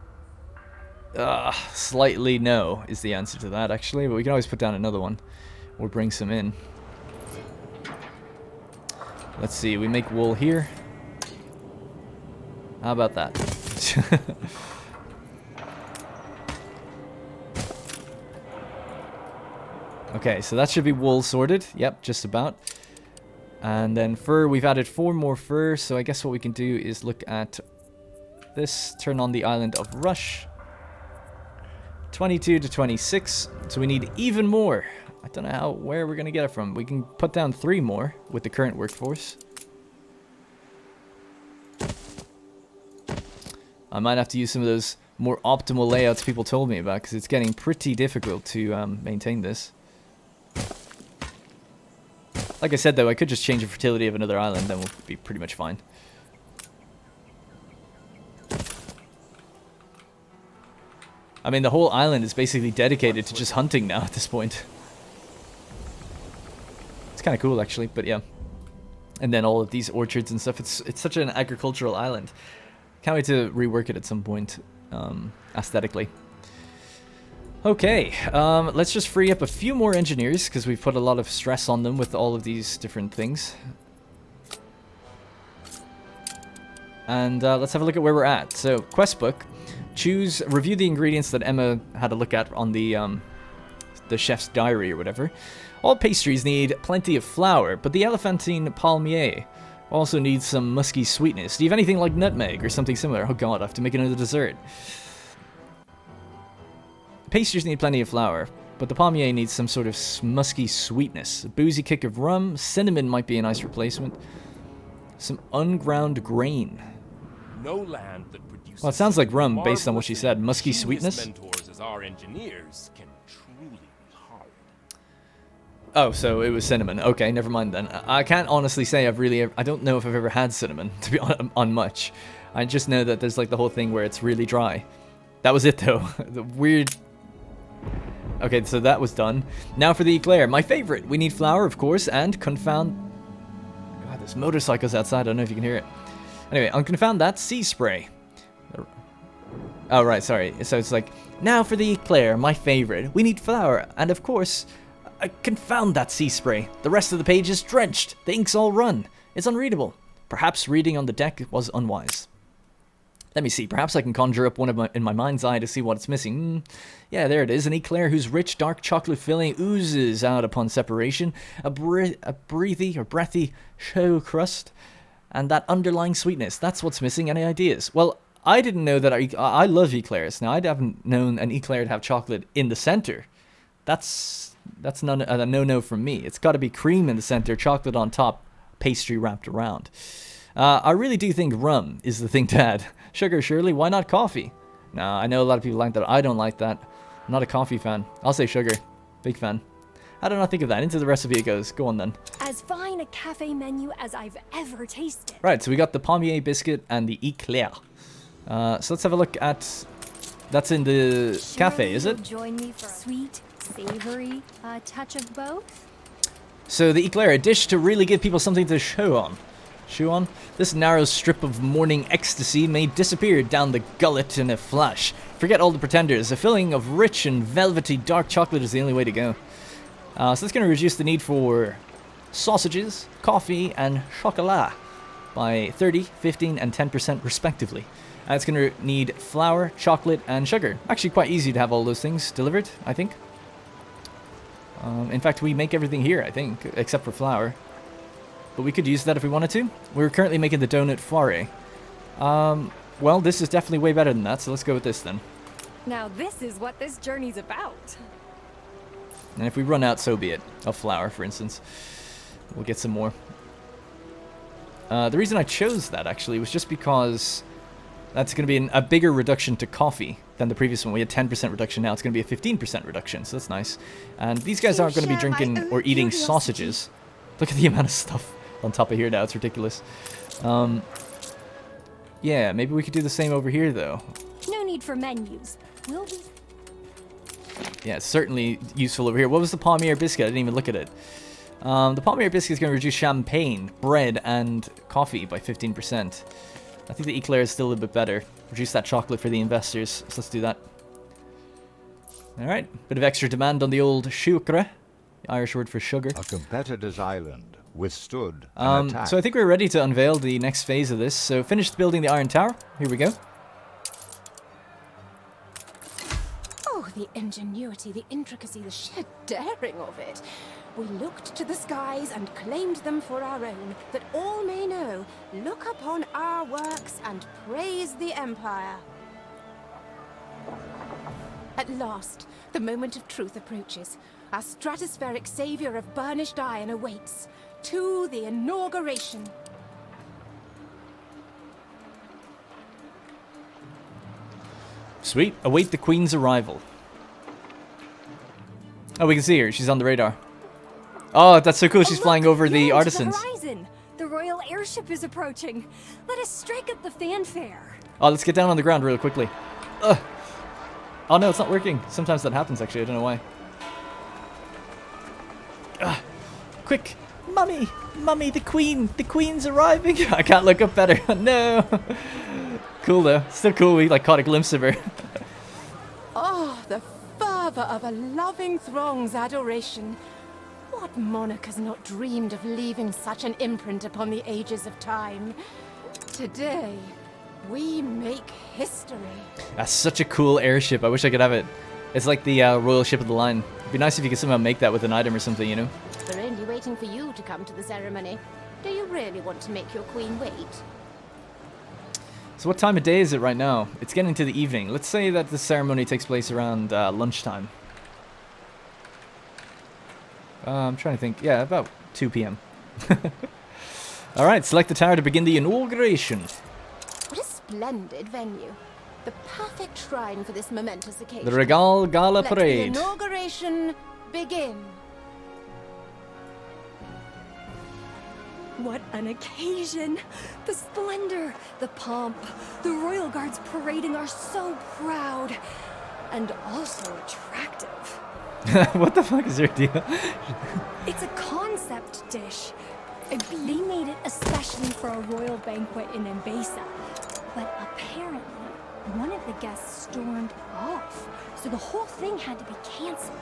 Speaker 1: slightly no is the answer to that, actually. But we can always put down another one. Or bring some in. Let's see, we make wool here. How about that? Okay, so that should be wool sorted. Yep, just about. And then fur, we've added 4 more fur, so I guess what we can do is look at this, turn on the island of Rush. 22 to 26, so we need even more. I don't know where we're going to get it from. We can put down 3 more with the current workforce. I might have to use some of those more optimal layouts people told me about, because it's getting pretty difficult to maintain this. Like I said, though, I could just change the fertility of another island, then we'll be pretty much fine. I mean, the whole island is basically dedicated to just hunting now at this point. It's kind of cool, actually, but yeah. And then all of these orchards and stuff. It's such an agricultural island. Can't wait to rework it at some point, aesthetically. Okay, let's just free up a few more engineers, because we've put a lot of stress on them with all of these different things. And let's have a look at where we're at. So, quest book. Review the ingredients that Emma had a look at on the chef's diary or whatever. All pastries need plenty of flour, but the elephantine palmier also needs some musky sweetness. Do you have anything like nutmeg or something similar? Oh god, I have to make another dessert. Pastries need plenty of flour, but the palmier needs some sort of musky sweetness. A boozy kick of rum, cinnamon might be a nice replacement. Some unground grain.
Speaker 6: No land that produces
Speaker 1: Well, it sounds like rum based on what she said. Musky sweetness?
Speaker 6: mentors as our engineers can truly be hard.
Speaker 1: Oh, so it was cinnamon. Okay, never mind then. I can't honestly say I don't know if I've ever had cinnamon, to be on much. I just know that there's like the whole thing where it's really dry. That was it though. The weird... Okay, so that was done. Now for the eclair. My favorite. We need flour, of course, and confound... God, there's motorcycles outside. I don't know if you can hear it. Anyway, confound that, sea spray. Oh, right, sorry. So it's like, now for the eclair, my favorite. We need flour, and of course, confound that sea spray. The rest of the page is drenched. The ink's all run. It's unreadable. Perhaps reading on the deck was unwise. Let me see. Perhaps I can conjure up one in my mind's eye to see what it's missing. Yeah, there it is. An eclair whose rich, dark chocolate filling oozes out upon separation. A breathy show crust. And that underlying sweetness. That's what's missing. Any ideas? Well, I didn't know that I love eclairs. Now, I haven't known an eclair to have chocolate in the center. That's a no-no from me. It's got to be cream in the center, chocolate on top, pastry wrapped around. I really do think rum is the thing to add. Sugar, surely. Why not coffee? Nah, I know a lot of people like that. I don't like that. I'm not a coffee fan. I'll say sugar. Big fan. How did I not think of that? Into the recipe it goes. Go on then.
Speaker 4: As fine a cafe menu as I've ever tasted.
Speaker 1: Right, so we got the palmier biscuit and the eclair. So let's have a look at... That's in the cafe, is it?
Speaker 4: Join me for sweet, savory, touch of both?
Speaker 1: So the eclair, a dish to really give people something to chew on. Chew on? This narrow strip of morning ecstasy may disappear down the gullet in a flash. Forget all the pretenders. A filling of rich and velvety dark chocolate is the only way to go. So that's going to reduce the need for sausages, coffee, and chocolat by 30, 15, and 10% respectively. And it's going to need flour, chocolate, and sugar. Actually quite easy to have all those things delivered, I think. In fact, we make everything here, I think, except for flour. But we could use that if we wanted to. We're currently making the donut foire. Well, this is definitely way better than that, so let's go with this then.
Speaker 4: Now this is what this journey's about.
Speaker 1: And if we run out, so be it. Of flour, for instance. We'll get some more. The reason I chose that, actually, was just because that's going to be a bigger reduction to coffee than the previous one. We had 10% reduction, now it's going to be a 15% reduction, so that's nice. And these guys aren't going to be drinking or eating sausages. Look at the amount of stuff on top of here now, it's ridiculous. Yeah, maybe we could do the same over here, though.
Speaker 4: No need for menus. We'll be...
Speaker 1: Yeah, it's certainly useful over here. What was the palmier biscuit? I didn't even look at it. The palmier biscuit is going to reduce champagne, bread, and coffee by 15%. I think the eclair is still a little bit better. Reduce that chocolate for the investors. So let's do that. Alright, bit of extra demand on the old sucre, the Irish word for sugar.
Speaker 9: A competitor's island withstood an attack.
Speaker 1: So I think we're ready to unveil the next phase of this. So finished building the Iron Tower. Here we go.
Speaker 5: Oh, the ingenuity, the intricacy, the sheer daring of it. We looked to the skies and claimed them for our own, that all may know, look upon our works and praise the Empire. At last, the moment of truth approaches. Our stratospheric savior of burnished iron awaits. To the inauguration.
Speaker 1: Sweet. Await the Queen's arrival. Oh, we can see her. She's on the radar. Oh, that's so cool. She's flying over the artisans.
Speaker 4: The horizon. The royal airship is approaching. Let us strike up the fanfare.
Speaker 1: Oh, let's get down on the ground real quickly. Ugh. Oh no, it's not working. Sometimes that happens, actually. I don't know why. Quick. Mummy! Mummy, the Queen! The Queen's arriving! I can't look up better. No! Cool, though. Still cool. We, like, caught a glimpse of her.
Speaker 5: Oh, the fervor of a loving throng's adoration. What monarch has not dreamed of leaving such an imprint upon the ages of time? Today, we make history.
Speaker 1: That's such a cool airship. I wish I could have it. It's like the royal ship of the line. It'd be nice if you could somehow make that with an item or something, you know?
Speaker 5: We're only waiting for you to come to the ceremony. Do you really want to make your queen wait?
Speaker 1: So what time of day is it right now? It's getting to the evening. Let's say that the ceremony takes place around lunchtime. I'm trying to think. Yeah, about 2 p.m. Alright, select the tower to begin the inauguration.
Speaker 5: What a splendid venue. The perfect shrine for this momentous occasion.
Speaker 1: The Regal Gala
Speaker 5: Let
Speaker 1: Parade.
Speaker 5: the inauguration begin.
Speaker 4: What an occasion! The splendor, the pomp, the royal guards parading are so proud and also attractive.
Speaker 1: What the fuck is your deal?
Speaker 4: It's a concept dish. They made it especially for a royal banquet in Embasa. But apparently, one of the guests stormed off, so the whole thing had to be cancelled.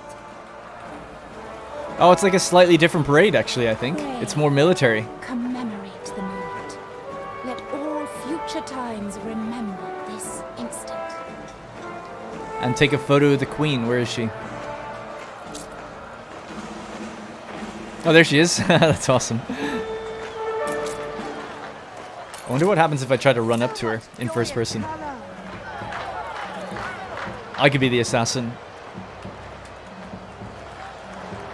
Speaker 1: Oh, it's like a slightly different parade, actually, I think. It's more military.
Speaker 5: Commemorate the moment. Let all future times remember this instant.
Speaker 1: And take a photo of the Queen. Where is she? Oh, there she is. That's awesome. I wonder what happens if I try to run up to her in first person. I could be the assassin.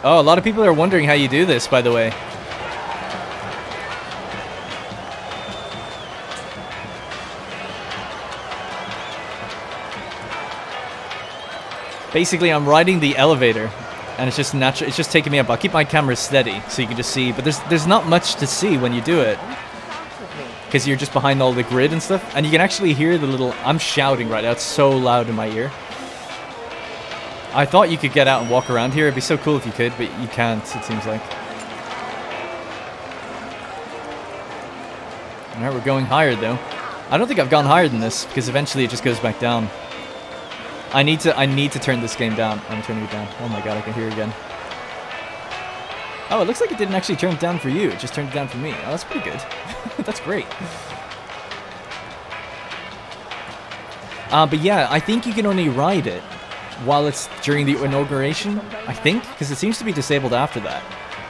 Speaker 1: Oh, a lot of people are wondering how you do this, by the way. Basically, I'm riding the elevator, and it's just natural. It's just taking me up. I'll keep my camera steady so you can just see, but there's not much to see when you do it. because you're just behind all the grid and stuff. And you can actually hear the little... I'm shouting right now. It's so loud in my ear. I thought you could get out and walk around here. It'd be so cool if you could, but you can't, it seems like. Alright, we're going higher, though. I don't think I've gone higher than this, because eventually it just goes back down. I need to turn this game down. I'm turning it down. Oh my god, I can hear it again. Oh, it looks like it didn't actually turn it down for you. It just turned it down for me. Oh, that's pretty good. That's great. But yeah, I think you can only ride it while it's during the inauguration, I think, because it seems to be disabled after that.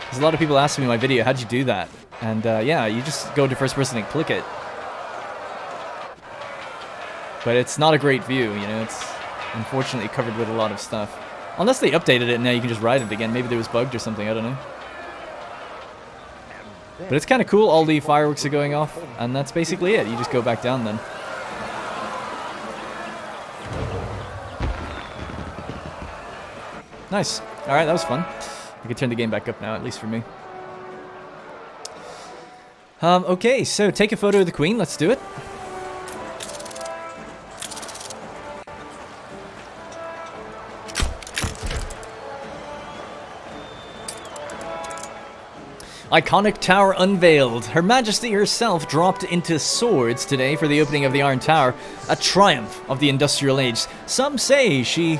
Speaker 1: There's a lot of people asking me in my video, how'd you do that? And yeah, you just go to first person and click it. But it's not a great view, you know, it's unfortunately covered with a lot of stuff. Unless they updated it and now you can just ride it again. Maybe it was bugged or something, I don't know. But it's kind of cool, all the fireworks are going off, and that's basically it. You just go back down then. Nice. Alright, that was fun. I can turn the game back up now, at least for me. Okay, so take a photo of the Queen. Let's do it. Iconic tower unveiled. Her Majesty herself dropped into swords today for the opening of the Iron Tower, a triumph of the industrial age. Some say she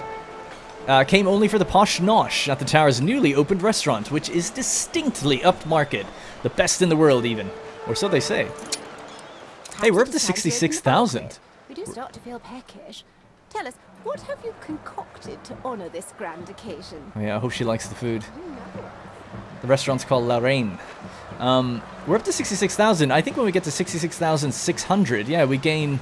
Speaker 1: came only for the posh nosh at the tower's newly opened restaurant, which is distinctly upmarket, the best in the world even, or so they say. Hey, we're up to 66,000.
Speaker 5: We do start to feel peckish. Tell us, what have you concocted to honor this grand occasion?
Speaker 1: Oh yeah, I hope she likes the food. The restaurant's called La Reine. We're up to 66,000. I think when we get to 66,600, yeah, we gain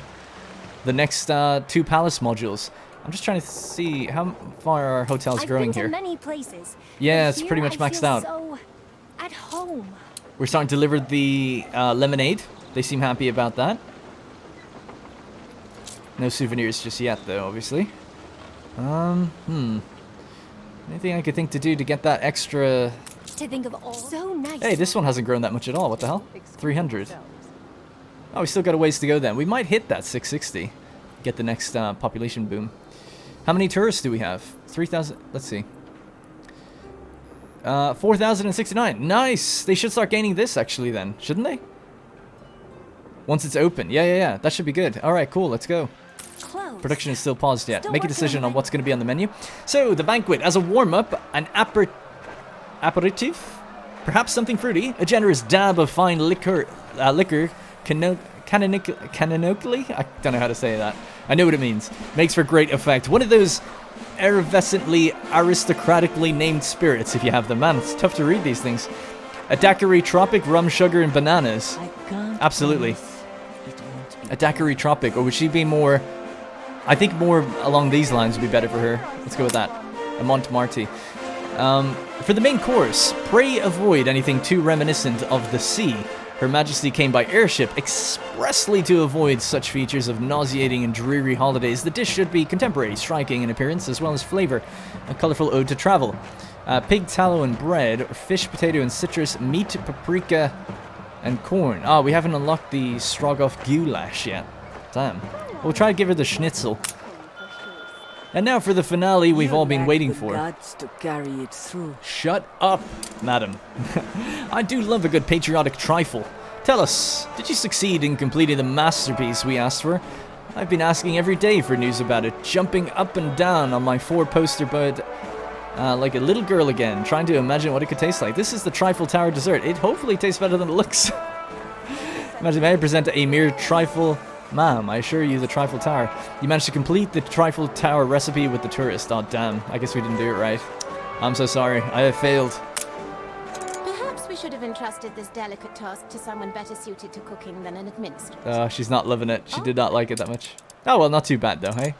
Speaker 1: the next 2 palace modules. I'm just trying to see how far our hotel's growing here.
Speaker 4: I've been to many places.
Speaker 1: Yeah, it's pretty much maxed out.
Speaker 4: So at home.
Speaker 1: We're starting to deliver the lemonade. They seem happy about that. No souvenirs just yet, though, obviously. Anything I could think to do to get that extra...
Speaker 4: To think of all. So nice.
Speaker 1: Hey, this one hasn't grown that much at all. What the hell? 300. Oh, we still got a ways to go then. We might hit that 660. Get the next population boom. How many tourists do we have? 3,000. Let's see. 4,069. Nice. They should start gaining this actually then, shouldn't they? Once it's open. Yeah. That should be good. All right, cool. Let's go. Production is still paused yet. Make a decision on what's going to be on the menu. So, the banquet. As a warm-up, an aperitif? Perhaps something fruity. A generous dab of fine liquor. Canonically? I don't know how to say that. I know what it means. Makes for great effect. One of those effervescently, aristocratically named spirits, if you have them. Man, it's tough to read these things. A daiquiri tropic, rum, sugar, and bananas. Absolutely. A daiquiri tropic. Or would she be more... I think more along these lines would be better for her. Let's go with that. A Montmartre. For the main course, pray avoid anything too reminiscent of the sea. Her Majesty came by airship expressly to avoid such features of nauseating and dreary holidays. The dish should be contemporary, striking in appearance as well as flavor. A colorful ode to travel. Pig tallow and bread, fish, potato, and citrus, meat, paprika, and corn. Ah, we haven't unlocked the Strogoff goulash yet. Damn. We'll try to give her the schnitzel. And now for the finale we've all been waiting for.
Speaker 10: To carry it through.
Speaker 1: Shut up, madam. I do love a good patriotic trifle. Tell us, did you succeed in completing the masterpiece we asked for? I've been asking every day for news about it, jumping up and down on my 4-poster bed like a little girl again, trying to imagine what it could taste like. This is the Trifle Tower dessert. It hopefully tastes better than it looks. Imagine, may I present a mere trifle... Ma'am, I assure you the Trifle Tower. You managed to complete the Trifle Tower recipe with the tourist. Oh, damn. I guess we didn't do it right. I'm so sorry. I have failed.
Speaker 5: Perhaps we should have entrusted this delicate task to someone better suited to cooking than an administrator.
Speaker 1: She's not loving it. She did not like it that much. Oh, well, not too bad, though, hey?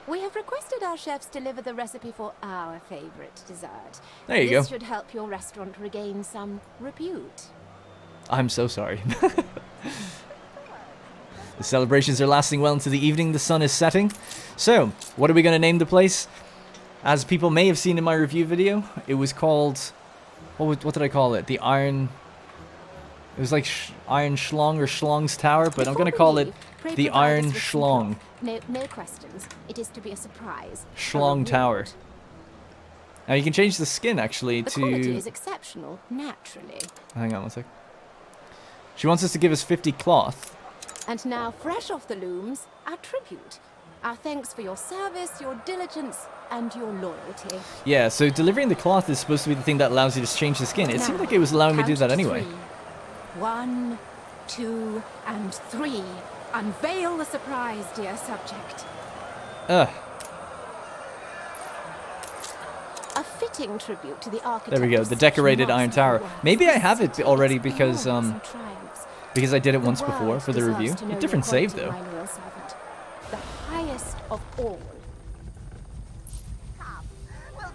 Speaker 5: We have requested our chefs deliver the recipe for our favorite dessert.
Speaker 1: There you go.
Speaker 5: This should help your restaurant regain some repute.
Speaker 1: I'm so sorry. The celebrations are lasting well into the evening. The sun is setting. So, what are we going to name the place? As people may have seen in my review video, it was called... What did I call it? The Iron... It was like Iron Schlong or Schlong's Tower, but I'm
Speaker 5: Before
Speaker 1: going to
Speaker 5: we
Speaker 1: call
Speaker 5: leave,
Speaker 1: it
Speaker 5: pray
Speaker 1: the
Speaker 5: provide
Speaker 1: Iron
Speaker 5: us with some
Speaker 1: Schlong.
Speaker 5: cloth. No questions. It is to be a surprise. A
Speaker 1: Schlong
Speaker 5: reward.
Speaker 1: Tower. Now you can change the skin actually
Speaker 5: The
Speaker 1: to...
Speaker 5: quality is exceptional, naturally.
Speaker 1: Hang on one sec. She wants us to give us 50 cloth.
Speaker 5: And now, fresh off the looms, our tribute. Our thanks for your service, your diligence, and your loyalty.
Speaker 1: Yeah, so delivering the cloth is supposed to be the thing that allows you to change the skin. It seemed like it was allowing me to do that anyway.
Speaker 5: 1, 2, and 3. Unveil the surprise, dear subject.
Speaker 1: Ugh.
Speaker 5: A fitting tribute to the architect.
Speaker 1: There we go, the decorated Iron Tower. Maybe I have it already because I did it once before for the review. A different save though.
Speaker 5: The highest of all.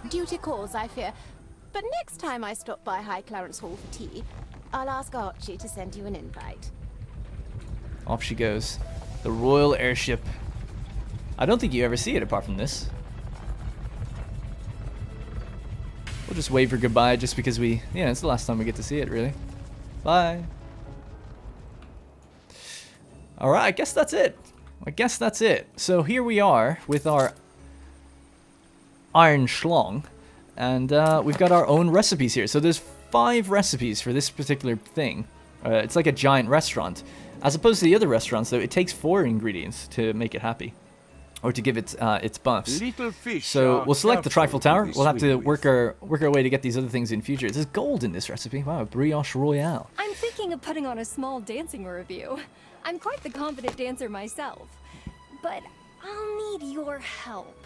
Speaker 5: Duty calls, I fear. But next time I stop by High Clarence Hall for tea, I'll ask Archie to send you an invite.
Speaker 1: Off she goes. The Royal Airship. I don't think you ever see it apart from this. We'll just wave her goodbye just because it's the last time we get to see it, really. Bye. Alright, I guess that's it. So here we are with our Iron Schlong. And we've got our own recipes here. So there's 5 recipes for this particular thing. It's like a giant restaurant. As opposed to the other restaurants, though, it takes 4 ingredients to make it happy. Or to give it its buffs.
Speaker 3: Little fish
Speaker 1: So we'll select the Trifle Tower.
Speaker 3: be
Speaker 1: We'll have to
Speaker 3: sweet
Speaker 1: work our way to get these other things in future. There's gold in this recipe. Wow, brioche royale.
Speaker 4: I'm thinking of putting on a small dancing review. I'm quite the confident dancer myself. But I'll need your help.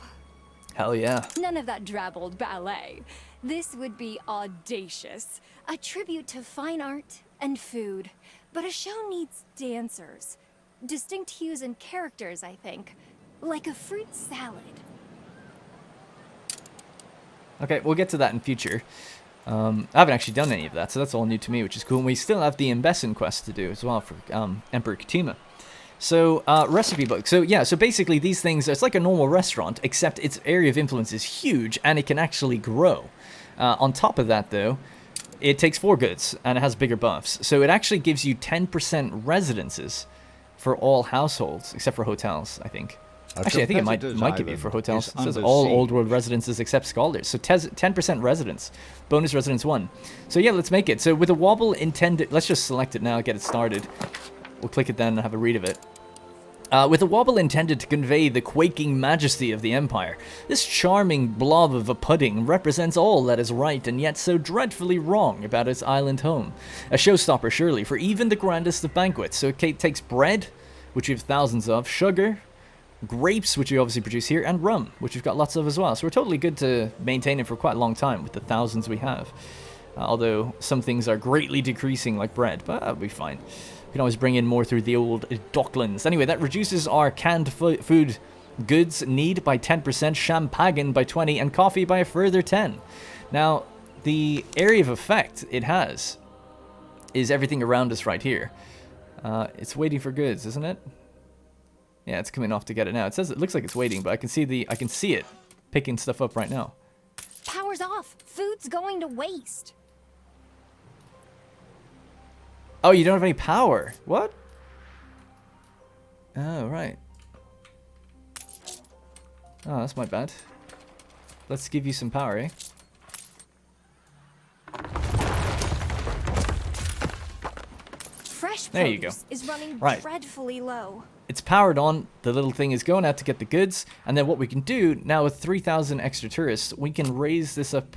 Speaker 1: Hell yeah.
Speaker 4: None of that drabbled ballet. This would be audacious. A tribute to fine art and food. But a show needs dancers. Distinct hues and characters, I think. Like a fruit salad.
Speaker 1: Okay, we'll get to that in future. I haven't actually done any of that, so that's all new to me, which is cool. And we still have the Embesson quest to do as well for Emperor Katima. So, recipe book. So, yeah, so basically these things, it's like a normal restaurant, except its area of influence is huge, and it can actually grow. On top of that, though, it takes 4 goods, and it has bigger buffs. So it actually gives you 10% residences for all households, except for hotels, I think. Actually, I think it might give you for hotels. It says all old world residences except scholars. So 10% residence. Bonus residence 1. So yeah, let's make it. So with a wobble intended... Let's just select it now, get it started. We'll click it then and have a read of it. With a wobble intended to convey the quaking majesty of the Empire, this charming blob of a pudding represents all that is right and yet so dreadfully wrong about its island home. A showstopper, surely, for even the grandest of banquets. So it takes bread, which we have thousands of, sugar, grapes, which we obviously produce here, and rum, which we've got lots of as well. So we're totally good to maintain it for quite a long time with the thousands we have. Although some things are greatly decreasing, like bread, but that'll be fine. We can always bring in more through the old Docklands. Anyway, that reduces our canned food goods need by 10%, champagne by 20, and coffee by a further 10. Now, the area of effect it has is everything around us right here. It's waiting for goods, isn't it? Yeah, it's coming off to get it now. It says it looks like it's waiting, but I can see it picking stuff up right now.
Speaker 4: Power's off. Food's going to waste.
Speaker 1: Oh, you don't have any power. What? Oh, right. Oh, that's my bad. Let's give you some power, eh?
Speaker 4: Fresh
Speaker 1: there you go.
Speaker 4: is running dreadfully low.
Speaker 1: It's powered on. The little thing is going out to get the goods. And then what we can do, now with 3,000 extra tourists, we can raise this up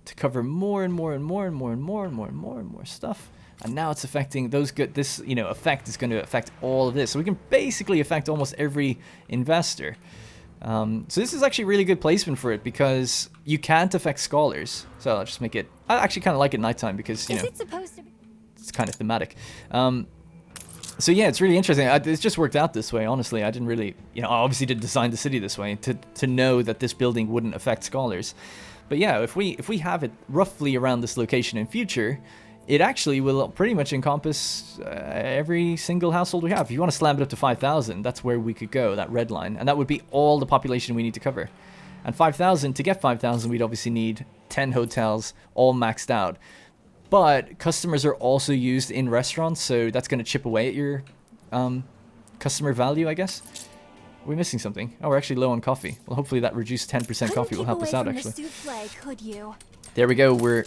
Speaker 1: to cover more and more and more and more and more and more and more and more stuff. And now it's affecting those good. This, effect is going to affect all of this. So we can basically affect almost every investor. So this is actually really good placement for it because you can't affect scholars. So I'll just make it. I actually kind of like it nighttime because
Speaker 4: Is it supposed to be?
Speaker 1: It's kind of thematic. So yeah, it's really interesting. It's just worked out this way. Honestly, I didn't really, I obviously did design the city this way to know that this building wouldn't affect scholars. But yeah, if we have it roughly around this location in future, it actually will pretty much encompass every single household we have. If you want to slam it up to 5,000, that's where we could go, that red line. And that would be all the population we need to cover. And 5,000, to get 5,000, we'd obviously need 10 hotels, all maxed out. but customers are also used in restaurants, so that's going to chip away at your customer value, I guess. Are we missing something? Oh, we're actually low on coffee. Well, hopefully that reduced 10% coffee will help us out, actually.
Speaker 4: Could you?
Speaker 1: There we go. We're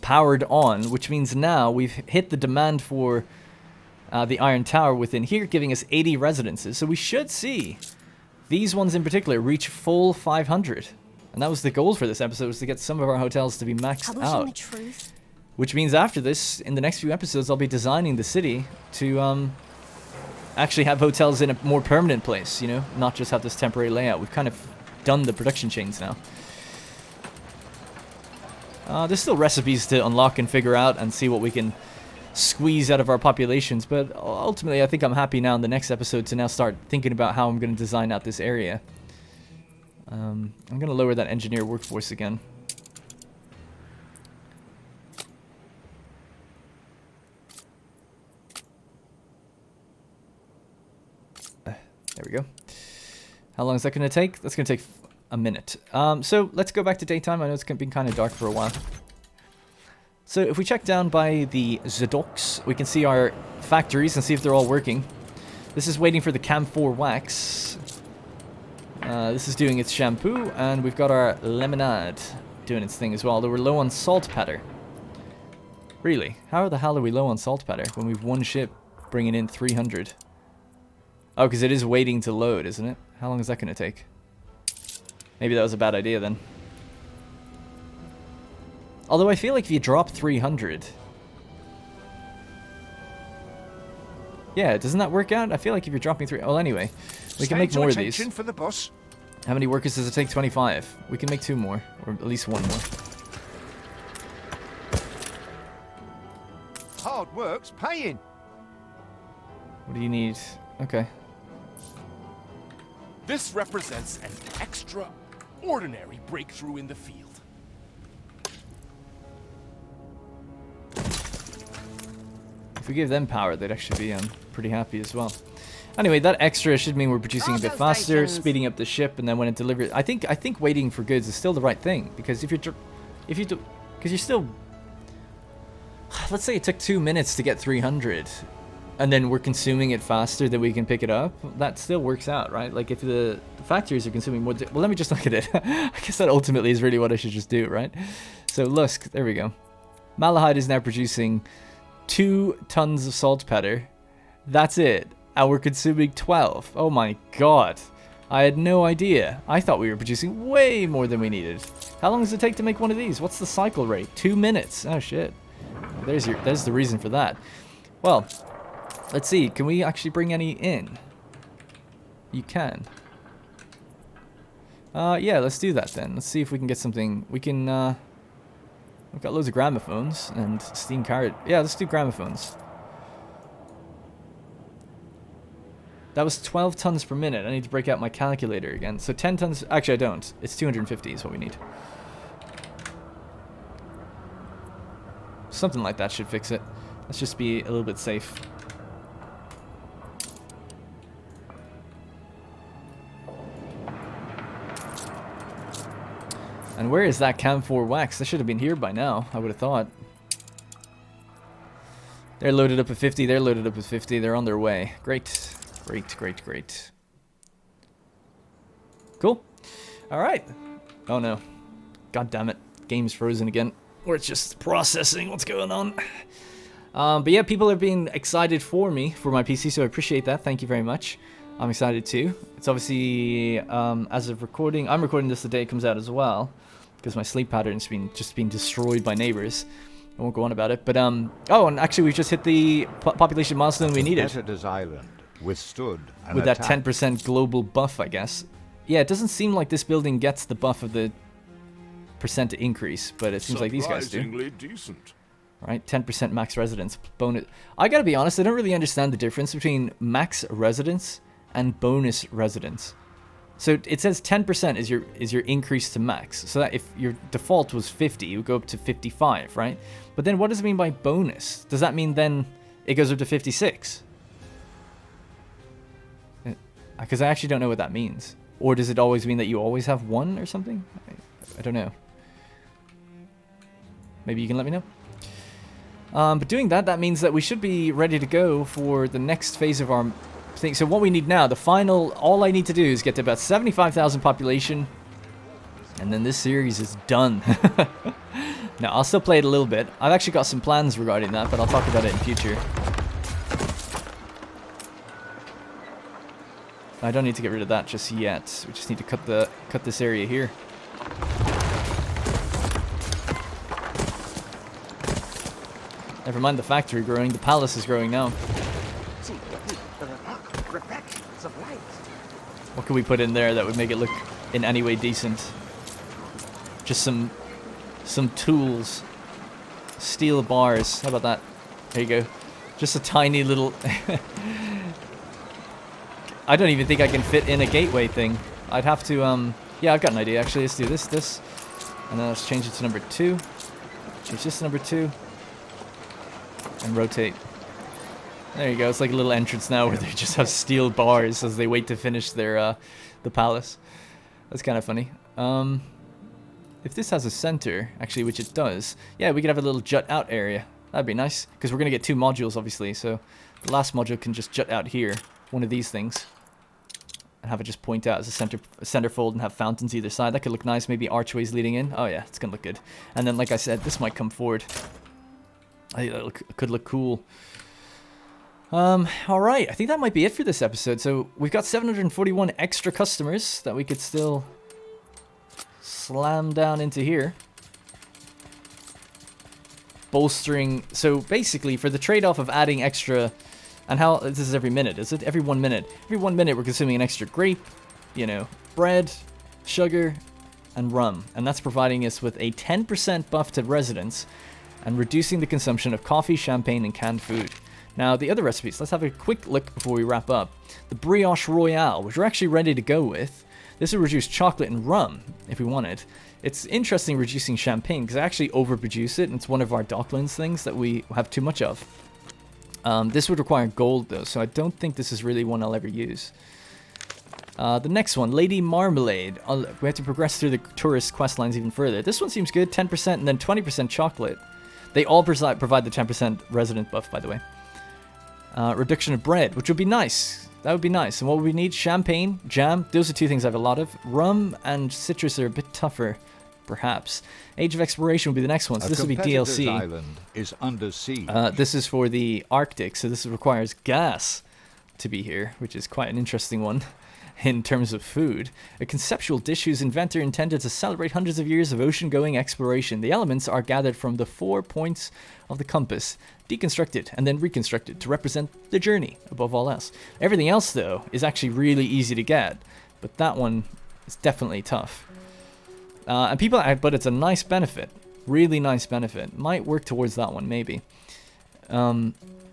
Speaker 1: powered on, which means now we've hit the demand for the Iron Tower within here, giving us 80 residences. So we should see these ones in particular reach full 500. And that was the goal for this episode, was to get some of our hotels to be maxed out.
Speaker 4: The truth.
Speaker 1: Which means after this, in the next few episodes, I'll be designing the city to actually have hotels in a more permanent place, you know, not just have this temporary layout. We've kind of done the production chains now. There's still recipes to unlock and figure out and see what we can squeeze out of our populations, but ultimately I think I'm happy now in the next episode to now start thinking about how I'm going to design out this area. I'm going to lower that engineer workforce again. There we go. How long is that going to take? That's going to take a minute. So let's go back to daytime. I know it's been kind of dark for a while. So if we check down by the Zadoks, we can see our factories and see if they're all working. This is waiting for the camphor wax. This is doing its shampoo, and we've got our lemonade doing its thing as well. Though we're low on salt powder. Really? How the hell are we low on salt powder when we've one ship bringing in 300? Oh, because it is waiting to load, isn't it? How long is that going to take? Maybe that was a bad idea then. Although I feel like if you drop 300... Yeah, doesn't that work out? I feel like if you're dropping 3... Well, anyway, we can make more of these.
Speaker 2: For the bus.
Speaker 1: How many workers does it take? 25. We can make 2 more, or at least 1 more.
Speaker 2: Hard work's paying.
Speaker 1: What do you need? Okay.
Speaker 6: This represents an extraordinary breakthrough in the field.
Speaker 1: If we give them power, they'd actually be pretty happy as well. Anyway, that extra should mean we're producing a bit faster, speeding up the ship, and then when it delivers, I think waiting for goods is still the right thing, because because you're still, let's say it took 2 minutes to get 300, and then we're consuming it faster than we can pick it up. That still works out, right? Like if the factories are consuming more, well, let me just look at it. I guess that ultimately is really what I should just do, right? So Lusk, there we go. Malahide is now producing 2 tons of salt powder. That's it. And we're consuming 12. Oh my god. I had no idea. I thought we were producing way more than we needed. How long does it take to make one of these? What's the cycle rate? 2 minutes. Oh shit. There's the reason for that. Well, let's see. Can we actually bring any in? You can. Yeah, let's do that then. Let's see if we can get something. We can, we've got loads of gramophones and steam carriage. Yeah, let's do gramophones. That was 12 tons per minute. I need to break out my calculator again. So 10 tons. Actually, I don't. It's 250 is what we need. Something like that should fix it. Let's just be a little bit safe. And where is that camphor wax? That should have been here by now, I would have thought. They're loaded up at 50. They're loaded up at 50. They're on their way. Great. Great, great, great. Cool. Alright. Oh no. God damn it. Game's frozen again. Or it's just processing what's going on. But yeah, people are being excited for me, for my PC, so I appreciate that. Thank you very much. I'm excited too. It's obviously, as of recording, I'm recording this the day it comes out as well, because my sleep pattern's just been destroyed by neighbors. I won't go on about it, but, oh, and actually we've just hit the population milestone we needed.
Speaker 9: Cosmetic Island withstood an
Speaker 1: with that
Speaker 9: attack.
Speaker 1: 10% global buff, I guess. Yeah, it doesn't seem like this building gets the buff of the percent increase, but it seems like these guys do.
Speaker 6: Surprisingly decent.
Speaker 1: Right, 10% max residence bonus. I gotta be honest, I don't really understand the difference between max residence and bonus residence. So it says 10% is your increase to max. So that if your default was 50, you would go up to 55, right? But then what does it mean by bonus? Does that mean then it goes up to 56? Because I actually don't know what that means. Or does it always mean that you always have 1 or something? I don't know. Maybe you can let me know. But doing that, that means that we should be ready to go for the next phase of our thing. So what we need now, the final, all I need to do is get to about 75,000 population, and then this series is done. Now, I'll still play it a little bit. I've actually got some plans regarding that, but I'll talk about it in future. I don't need to get rid of that just yet. We just need to cut this area here. Never mind the factory growing, the palace is growing now. What can we put in there that would make it look in any way decent? Just some tools. Steel bars. How about that? There you go. Just a tiny little... I don't even think I can fit in a gateway thing. I'd have to, yeah, I've got an idea actually. Let's do this. And then let's change it to number 2. Change this to number 2. And rotate. There you go. It's like a little entrance now where they just have steel bars as they wait to finish their, the palace. That's kind of funny. If this has a center, actually, which it does, yeah, we could have a little jut out area. That'd be nice, because we're going to get 2 modules, obviously, so the last module can just jut out here, one of these things, and have it just point out as a centerfold and have fountains either side. That could look nice, maybe archways leading in. Oh yeah, it's going to look good. And then, like I said, this might come forward. I think that could look cool. Alright, I think that might be it for this episode. So, we've got 741 extra customers that we could still slam down into here. Bolstering, so basically for the trade-off of adding extra, and how, this is every minute, is it? Every 1 minute. Every 1 minute we're consuming an extra grape, you know, bread, sugar, and rum. And that's providing us with a 10% buff to residents, and reducing the consumption of coffee, champagne, and canned food. Now, the other recipes, let's have a quick look before we wrap up. The Brioche Royale, which we're actually ready to go with. This will reduce chocolate and rum, if we wanted. It's interesting reducing champagne, because I actually overproduce it, and it's one of our Docklands things that we have too much of. This would require gold, though, so I don't think this is really one I'll ever use. The next one, Lady Marmalade. We have to progress through the tourist quest lines even further. This one seems good, 10% and then 20% chocolate. They all provide the 10% resident buff, by the way. Reduction of bread, which would be nice. That would be nice. And what would we need? Champagne, jam. Those are 2 things I have a lot of. Rum and citrus are a bit tougher, perhaps. Age of Exploration would be the next one. So this would be DLC.
Speaker 9: Island is under siege.
Speaker 1: This is for the Arctic, so this requires gas to be here, which is quite an interesting one in terms of food. A conceptual dish whose inventor intended to celebrate hundreds of years of ocean-going exploration. The elements are gathered from the 4 points of the compass, deconstructed and then reconstructed to represent the journey above all else. Everything else, though, is actually really easy to get, but that one is definitely tough. And people, but it's a nice benefit, really nice benefit. Might work towards that one, maybe.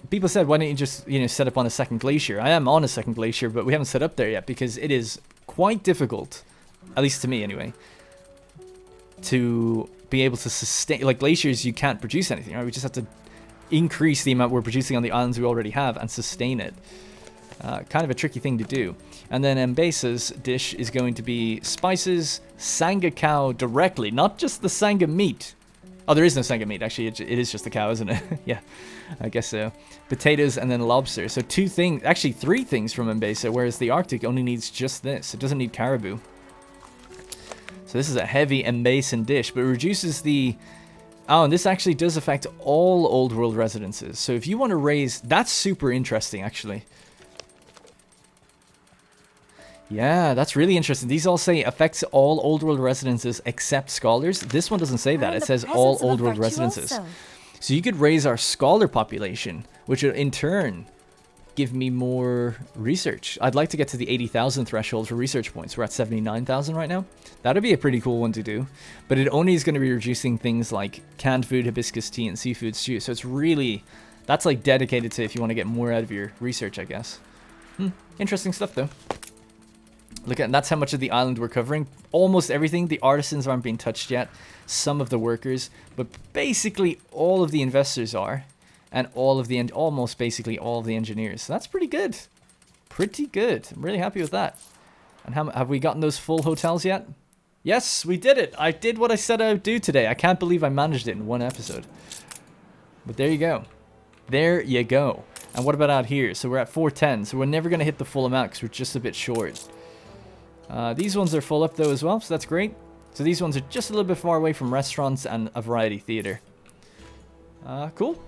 Speaker 1: People said, why don't you just, set up on a second glacier? I am on a second glacier, but we haven't set up there yet because it is quite difficult, at least to me anyway, to be able to sustain, like glaciers, you can't produce anything, right? We just have to increase the amount we're producing on the islands we already have and sustain it. Kind of a tricky thing to do. And then Mbesa's dish is going to be spices, Sanga cow directly, not just the Sanga meat. Oh, there is no Sanga meat, actually. It is just the cow, isn't it? Yeah, I guess so. Potatoes and then lobster. So 2 things, actually 3 things from Mbesa, whereas the Arctic only needs just this. It doesn't need caribou. So this is a heavy Mbesan dish, but it reduces the... Oh, and this actually does affect all Old World residences. So if you want to raise... That's super interesting, actually. Yeah, that's really interesting. These all say affects all Old World residences except scholars. This one doesn't say that. It says all Old World residences. So you could raise our scholar population, which would in turn give me more research. I'd like to get to the 80,000 threshold for research points. We're at 79,000 right now. That'd be a pretty cool one to do. But it only is going to be reducing things like canned food, hibiscus tea, and seafood stew. So it's really... That's like dedicated to if you want to get more out of your research, I guess. Interesting stuff, though. Look at, that's how much of the island we're covering. Almost everything. The artisans aren't being touched yet. Some of the workers, but basically all of the investors are, and all of the almost basically all of the engineers. So that's pretty good. Pretty good. I'm really happy with that. And have we gotten those full hotels yet? Yes, we did it. I did what I said I would do today. I can't believe I managed it in 1 episode. But there you go. There you go. And what about out here? So we're at 410. So we're never going to hit the full amount because we're just a bit short. These ones are full up though as well, so that's great. So these ones are just a little bit far away from restaurants and a variety theater. Cool.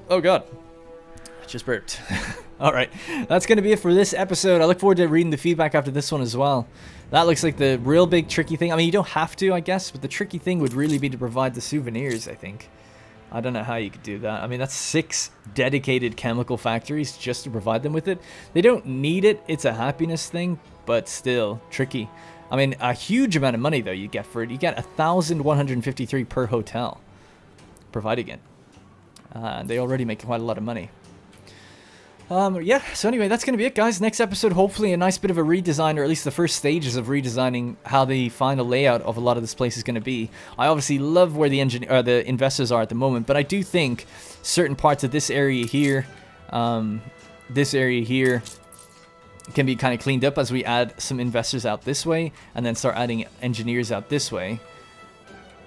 Speaker 1: Oh god. I just burped. Alright, that's going to be it for this episode. I look forward to reading the feedback after this one as well. That looks like the real big tricky thing. I mean, you don't have to, I guess, but the tricky thing would really be to provide the souvenirs, I think. I don't know how you could do that. I mean, that's 6 dedicated chemical factories just to provide them with it. They don't need it. It's a happiness thing, but still tricky. I mean, a huge amount of money, though, you get for it. You get 1,153 per hotel providing it. They already make quite a lot of money. Yeah, so anyway, that's going to be it, guys. Next episode, hopefully a nice bit of a redesign, or at least the first stages of redesigning how the final layout of a lot of this place is going to be. I obviously love where the investors are at the moment, but I do think certain parts of this area here can be kind of cleaned up as we add some investors out this way, and then start adding engineers out this way.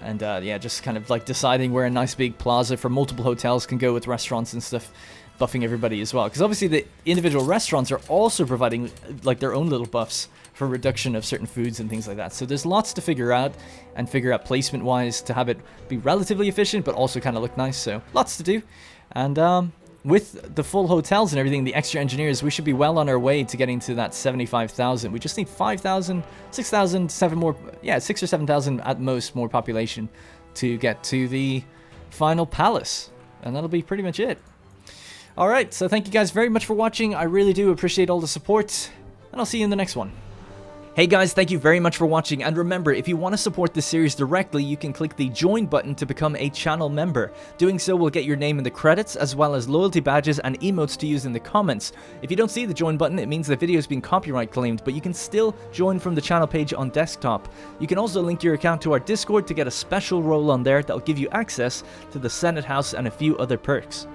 Speaker 1: And yeah, just kind of like deciding where a nice big plaza for multiple hotels can go with restaurants and stuff, buffing everybody as well. Because obviously the individual restaurants are also providing like their own little buffs for reduction of certain foods and things like that. So there's lots to figure out, and figure out placement wise to have it be relatively efficient but also kind of look nice. So lots to do. And with the full hotels and everything, the extra engineers, we should be well on our way to getting to that 75,000. We just need 5,000, 6,000, 7 more, yeah, 6 or 7,000 at most more population to get to the final palace. And that'll be pretty much it. Alright, so thank you guys very much for watching. I really do appreciate all the support, and I'll see you in the next one. Hey guys, thank you very much for watching, and remember, if you want to support this series directly, you can click the join button to become a channel member. Doing so will get your name in the credits, as well as loyalty badges and emotes to use in the comments. If you don't see the join button, it means the video is being copyright claimed, but you can still join from the channel page on desktop. You can also link your account to our Discord to get a special role on there that will give you access to the Senate House and a few other perks.